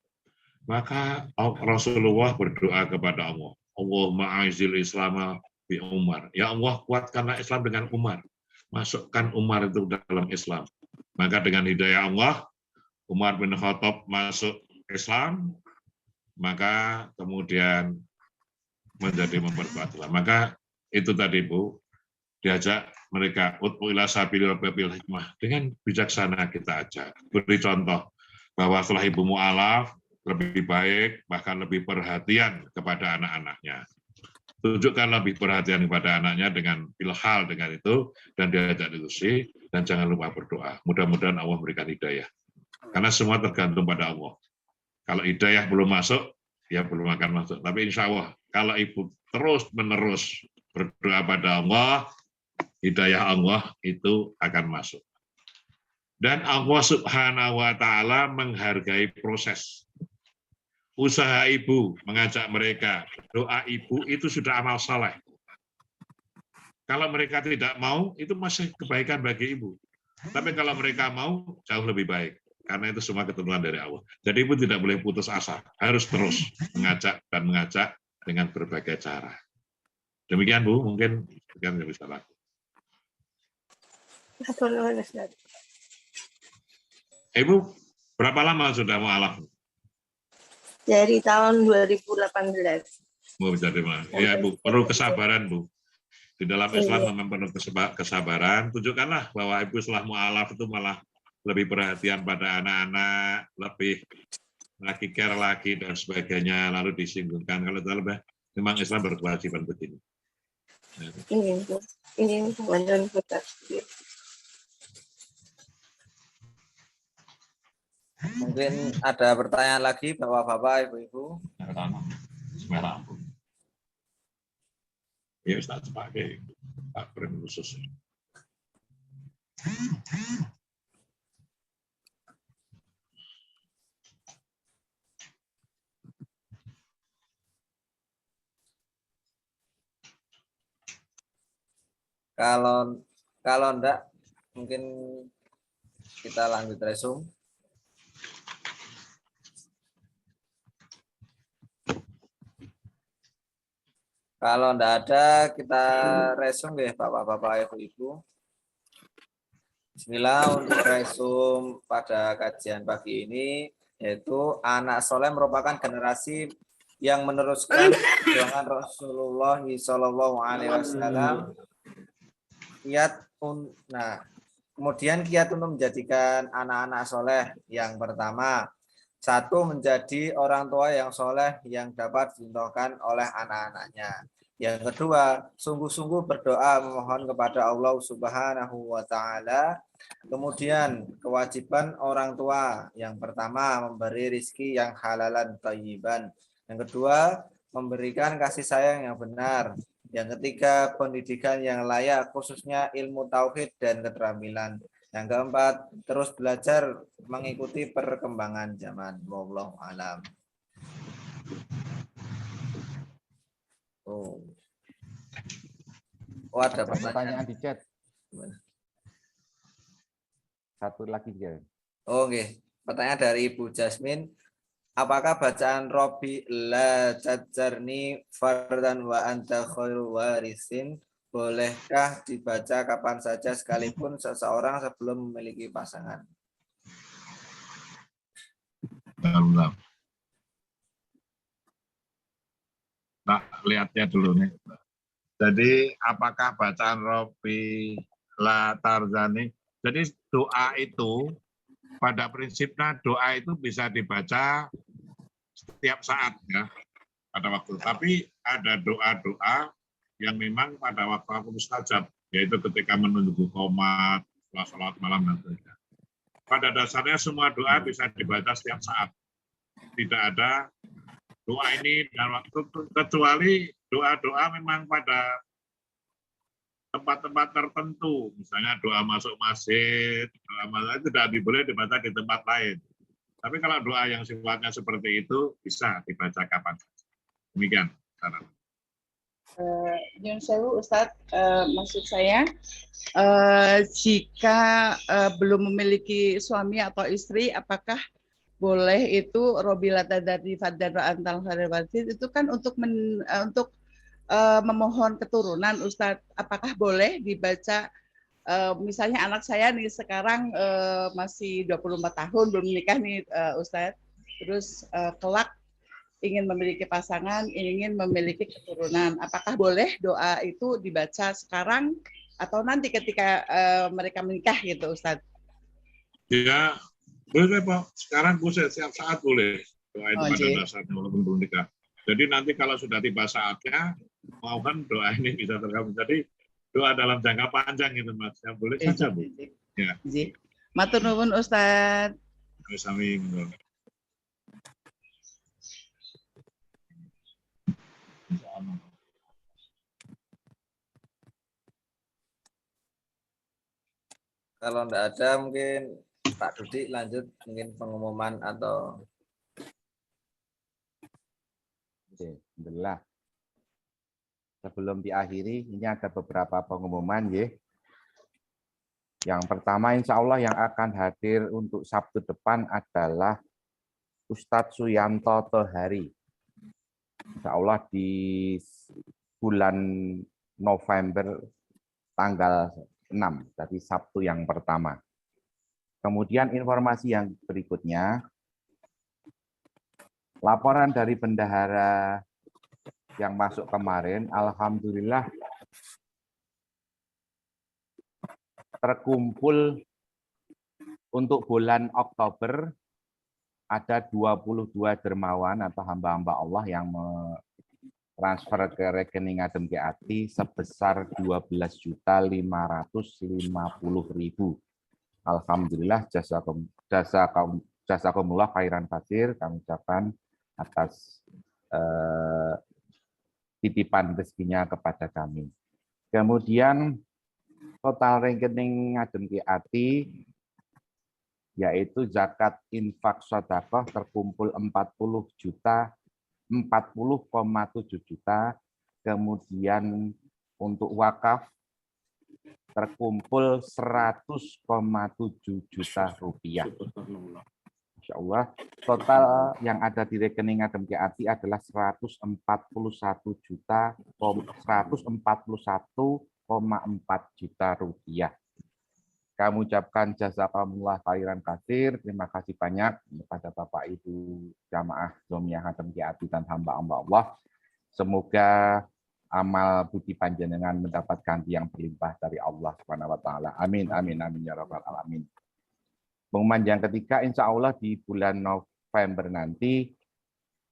maka Rasulullah berdoa kepada Allah, Allahumma aizil Islam bi Umar. Ya Allah, kuatkanlah Islam dengan Umar. Masukkan Umar itu dalam Islam. Maka dengan hidayah Allah, Umar bin Khattab masuk Islam, maka kemudian menjadi memperkuat Islam. Maka itu tadi Bu, diajak mereka ud'u ila sabili rabbika bil hikmah, dengan bijaksana kita ajak. Beri contoh bahwa setelah ibu mu'alaf lebih baik, bahkan lebih perhatian kepada anak-anaknya. Tunjukkan lebih perhatian kepada anaknya dengan ilhal dengan itu, dan diajak diskusi, dan jangan lupa berdoa. Mudah-mudahan Allah memberikan hidayah. Karena semua tergantung pada Allah. Kalau hidayah belum masuk, ya belum akan masuk. Tapi insya Allah, kalau ibu terus-menerus berdoa pada Allah, hidayah Allah itu akan masuk. Dan Allah Subhanahu wa taala menghargai proses. Usaha ibu mengajak mereka, doa ibu itu sudah amal saleh. Kalau mereka tidak mau, itu masih kebaikan bagi ibu. Tapi kalau mereka mau, jauh lebih baik. Karena itu semua ketentuan dari Allah. Jadi ibu tidak boleh putus asa, harus terus mengajak dan mengajak dengan berbagai cara. Demikian Bu, mungkin yang bisa lakukan. Ibu, berapa lama sudah mu'alaf? Dari tahun 2018. Bu, jadi ya Bu, perlu kesabaran Bu. Di dalam Islam memang perlu kesabaran. Tunjukkanlah bahwa Ibu setelah mu'alaf itu malah lebih perhatian pada anak-anak, lebih lagi care lagi dan sebagainya, lalu disinggungkan. Kalau lebih, memang Islam berkewajiban begini. Ini kemudian kita. Mungkin ada pertanyaan lagi Bapak-bapak, Ibu-ibu. Semerah. Ya Ustaz pakai Pak Prim khusus. Kalau enggak, mungkin kita lanjut resume. Kalau enggak ada, kita resume ya Bapak-bapak, Ibu-ibu. Bismillah, untuk resume pada kajian pagi ini, yaitu anak soleh merupakan generasi yang meneruskan perjuangan Rasulullah SAW. Kemudian kiat untuk menjadikan anak-anak soleh. Yang pertama, satu, menjadi orang tua yang soleh yang dapat dicontohkan oleh anak-anaknya. Yang kedua, sungguh-sungguh berdoa memohon kepada Allah Subhanahu wa taala. Kemudian kewajiban orang tua, yang pertama memberi rizki yang halalan thayyiban. Yang kedua, memberikan kasih sayang yang benar. Yang ketiga, pendidikan yang layak, khususnya ilmu tauhid dan keterampilan. Yang keempat, terus belajar mengikuti perkembangan zaman. Wallahu a'lam. Ada pertanyaan di chat. Satu lagi dia. Oke. Pertanyaan dari Ibu Jasmine. Apakah bacaan Robi la tajarni fardan wa anta khairu warisin bolehkah dibaca kapan saja sekalipun seseorang sebelum memiliki pasangan? Nah, lihatnya dulu nih. Jadi apakah bacaan Robi la tarzani. Jadi doa itu pada prinsipnya doa itu bisa dibaca setiap saat ya pada waktu. Tapi ada doa-doa yang memang pada waktu mustajab, yaitu ketika menunggu qomat, setelah sholat malam dan sebagainya. Pada dasarnya semua doa bisa dibaca setiap saat. Tidak ada doa ini dan waktu, kecuali doa-doa memang pada tempat-tempat tertentu, misalnya doa masuk masjid, doa masuk, itu tidak boleh dibaca di tempat lain. Tapi kalau doa yang sifatnya seperti itu bisa dibaca kapan saja. Demikian. Nyun sewu Ustadz, maksud saya jika belum memiliki suami atau istri, apakah boleh itu robilata dari fadar antal khairwasid itu kan untuk memohon keturunan, Ustadz. Apakah boleh dibaca misalnya anak saya nih sekarang masih 24 tahun belum menikah nih Ustadz, terus kelak ingin memiliki pasangan, ingin memiliki keturunan. Apakah boleh doa itu dibaca sekarang atau nanti ketika mereka menikah gitu, Ustadz? Ya, boleh Pak. Sekarang bisa setiap saat boleh. Doa itu pada dasarnya walaupun belum nikah. Jadi nanti kalau sudah tiba saatnya, mau kan doa ini bisa terkabul. Jadi doa dalam jangka panjang itu Mas. Ya boleh saja Bu. Ya. Matur nuwun Ustadz. Sami. Kalau tidak ada mungkin Pak Dudi lanjut mungkin pengumuman atau. Oke, alhamdulillah. Sebelum diakhiri, ini ada beberapa pengumuman ya. Yang pertama, insya Allah yang akan hadir untuk Sabtu depan adalah Ustadz Suyanto Tohari. Insya Allah di bulan November tanggal 6, tadi Sabtu yang pertama. Kemudian informasi yang berikutnya, laporan dari bendahara yang masuk kemarin, alhamdulillah terkumpul untuk bulan Oktober ada 22 dermawan atau hamba-hamba Allah yang transfer ke rekening Adem Ati sebesar 12.550.000. Alhamdulillah jazakumullah khairan katsir, kami ucapkan atas titipan rezekinya kepada kami. Kemudian total rekening Adem Ati yaitu zakat infak sedekah terkumpul 40,7 juta, kemudian untuk wakaf terkumpul 100,7 juta rupiah. Masya Allah, total yang ada di rekening Adem Ati adalah 141,4 juta rupiah. Kami ucapkan jazakumullah khairan katsir. Terima kasih banyak kepada Bapak Ibu jamaah Jomiyah Adem Ati dan hamba-hamba Allah. Semoga amal budi panjenengan mendapat ganti yang berlimpah dari Allah Subhanahu wa taala. Amin amin amin ya rabbal alamin. Pengumuman yang ketiga, insya Allah di bulan November nanti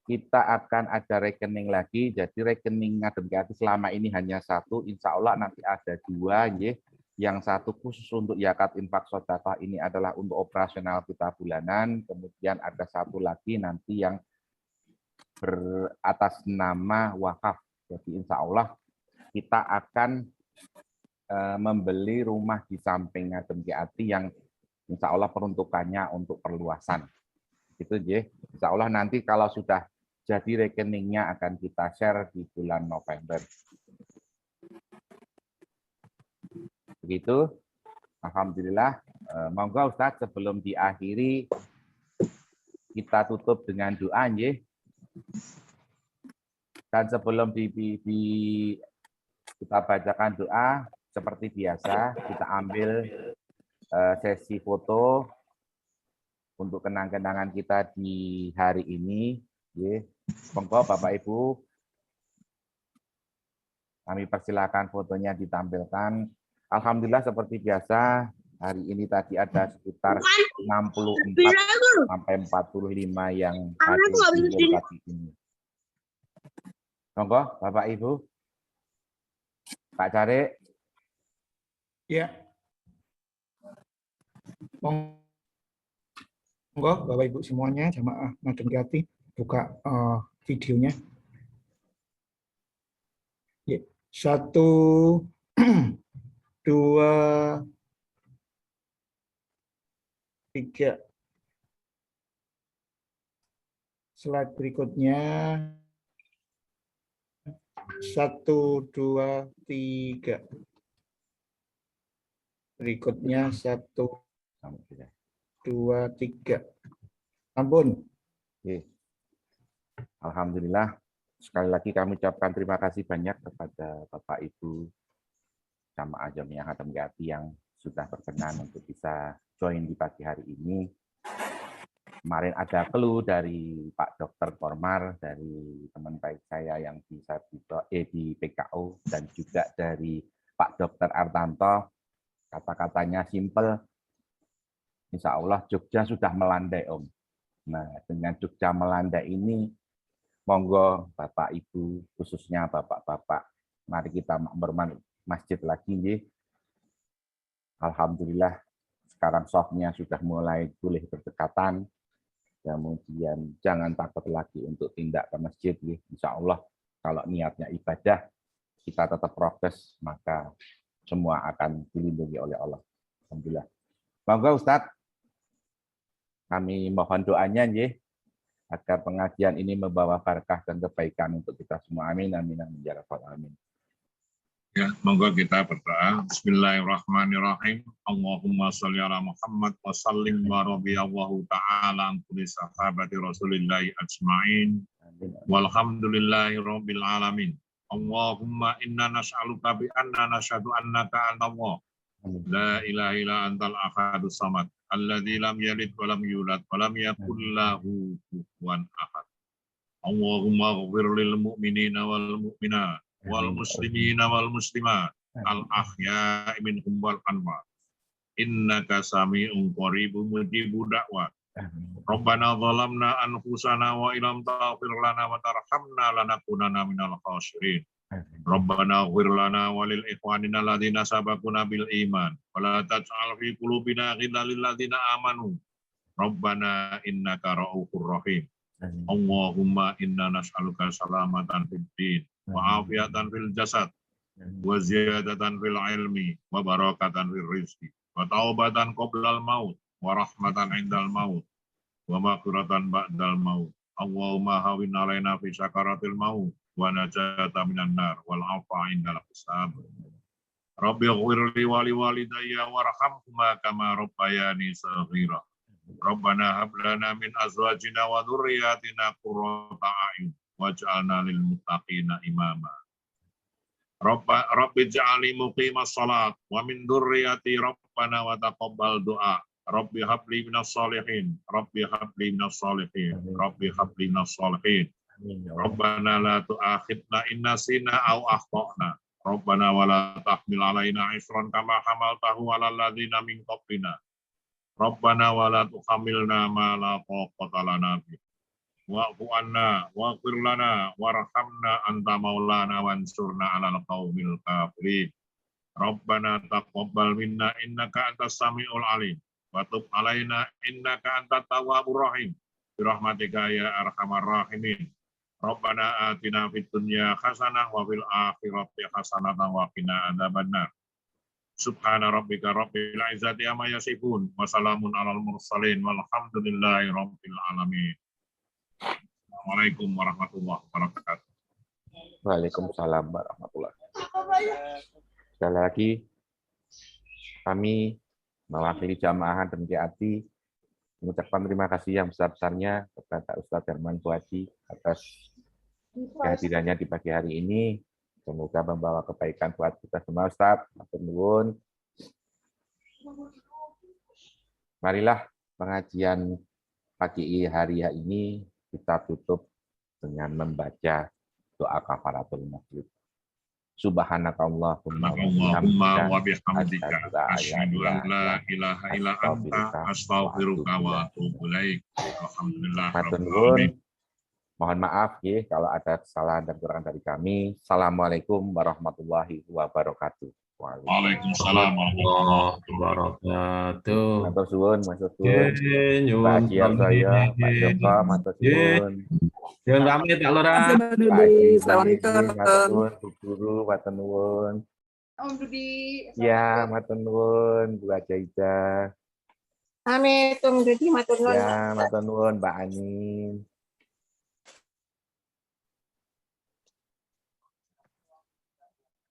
kita akan ada rekening lagi. Jadi rekening Adem Ati selama ini hanya satu, insya Allah nanti ada dua, ya. Yang satu khusus untuk zakat infak sedekah, ini adalah untuk operasional kita bulanan. Kemudian ada satu lagi nanti yang beratas nama wakaf. Jadi insya Allah kita akan membeli rumah di samping Adem Ati yang insya Allah peruntukannya untuk perluasan. Itu ya. Insya Allah nanti kalau sudah jadi rekeningnya akan kita share di bulan November. Begitu. Alhamdulillah. Monggo Ustaz, sebelum diakhiri kita tutup dengan doa ya. Dan sebelum kita bacakan doa seperti biasa, kita ambil sesi foto untuk kenang-kenangan kita di hari ini. Ya. Monggo Bapak Ibu, kami persilakan fotonya ditampilkan. Alhamdulillah seperti biasa, hari ini tadi ada sekitar 64 sampai 45 yang hadir pagi ini. Monggo, Bapak Ibu. Pak Cari. Ya. Monggo, Bapak Ibu semuanya, jamaah Madem Kiati, buka videonya. Ya. 1, 2, 3. Slide berikutnya. 1, 2, 3. Berikutnya 1, 2, 3. Ampun. Oke. Alhamdulillah. Sekali lagi kami ucapkan terima kasih banyak kepada Bapak Ibu jamaah Jamiah Hatem Kiati yang sudah berkenan untuk bisa join di pagi hari ini. Kemarin ada clue dari Pak Dr. Kormar, dari teman baik saya yang di PKO, dan juga dari Pak Dr. Artanto. Kata-katanya simpel, insya Allah Jogja sudah melandai, Om. Nah, dengan Jogja melandai ini, monggo Bapak Ibu, khususnya Bapak-Bapak, mari kita makmur masjid lagi. Nggih. Alhamdulillah, sekarang softnya sudah mulai boleh berdekatan. Kemudian jangan takut lagi untuk tindak ke masjid. Nggih. Insya Allah, kalau niatnya ibadah, kita tetap prokes, maka semua akan dilindungi oleh Allah. Alhamdulillah. Monggo Ustadz, kami mohon doanya nggih, agar pengajian ini membawa berkah dan kebaikan untuk kita semua. Amin, amin, amin, ya rabbal alamin. Ya, monggo kita berdoa. Bismillahirrahmanirrahim. Allahumma sholli ala Muhammad wa sallim wa radhiyallahu ta'ala an kulli sahabati Rasulillahi ajmain. Walhamdulillahi rabbil alamin. Allahumma inna nas'aluka bi anna nashhadu annaka antallah. La ilaha illa antal ahadus samad. Alladzi lam yalid wa lam yulad wa lam yakul lahu kufuwan ahad. Allahumma ighfir lil mu'minina wal mu'minat wal muslimina wal muslimat al ahya'i minhum wal amwat. Innaka sami'un qaribun mujibud da'wat. Rabbana zalamna anfusana wa illam taghfir lana wa tarhamna lanakunanna minal khasirin. Rabbana ighfir lana wa lil ikhwanina alladziina sabaquna bil iman wa la taj'al fi qulubina ghillan lil ladziina amanu. Rabbana innaka ra'ufur rahim. Allahumma inna nas'aluka salamatan fid din wa afiatan fil jasad wa ziyadatan fil ilmi wa barakatan fil rizqi wa taubatan qoblal maut wa rahmatan indal maut wa maghfiratan ba'dal maut. Allahumma hawin alaina fi sakaratil maut wa najata minan nar wal afa indal hisab. Rabbi ighfir li wa li walidayya warhamhuma kama rabbayani shaghira. Rabbana hab lana min azwajina wa dzurriyyatina qurrata a'yun waj'alna lil muttaqina imama. Rabbi ij'alni muqimas shalat wa min dzurriyyati rabbana wa taqabbal du'a. Rabbi habli minas shalihin. Rabbi habli minas shalihin. Rabbi habli minas shalihin. Rabbana la tu'akhidna in nasina aw akhtana. Rabbana wa la tahmil alaina isran kama hamaltahu 'alal ladzina min qablina. Rabbana wa la tuhamilna ma la taqata lana bih. Wa'fu anna waghfir lana warhamna anta maulana wansurna 'alal qaumil kafirin. Rabbana taqabbal minna innaka antas samiul alim. Wa tub alaina innaka antat tawwabur rahim. Bi rahmatika ya arhamar rahimin. Rabbana atina fid dunya hasanah wa fil akhirati hasanah wa qina adzabannar. Subhana rabbika rabbil izzati amma yasifun wa salamun alal mursalin walhamdulillahi rabbil alamin. Assalamualaikum warahmatullahi wabarakatuh. Waalaikumsalam warahmatullahi wabarakatuh. Sekali lagi kami mewakili jamaah Hatem Kiati mengucapkan terima kasih yang besar-besarnya kepada Ustadz Herman Fuadi atas kehadirannya di pagi hari ini. Semoga membawa kebaikan buat kita semua, Ustadz. Matur nuwun. Marilah pengajian pagi hari ini kita tutup dengan membaca doa kafaratul masjid. Subhanakallahumma Allahumma wa bihamdika asyhadu an asyhadu an la ilaha illa anta astaghfiruka wa atubu ilaik. Alhamdulillah Matur rabbil nuwun. alamin. Mohon maaf ya kalau ada kesalahan dan kekurangan dari kami. Assalamualaikum warahmatullahi wabarakatuh. Waalaikumsalam warahmatullahi wabarakatuh. Matur suwun, matur suwun. Nggih, Pak nyuwun Haji Arsoyo, Pak Joko, matur suwun. Jangan pamit Pak Lurah. Pak Haji, matur suwun, Bu Guru, matur nuwun. Om Dudi. Ya, matur nuwun, Bu Ajaida. Pamit Om Dudi matur nuwun. Ya, matur nuwun, Mbak Anin.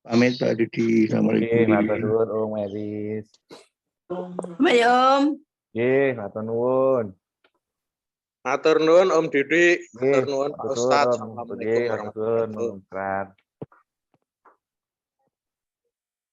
Pamit Pak Dudi. Assalamualaikum. Matur nuwun, Om Eris. Baik Om. Nggih, matur nuwun. Matur nuwun Om Didi, matur nuwun Pak Matur Ustadz. nuwun, Assalamualaikum warahmatullahi wabarakatuh. Om Ustadz.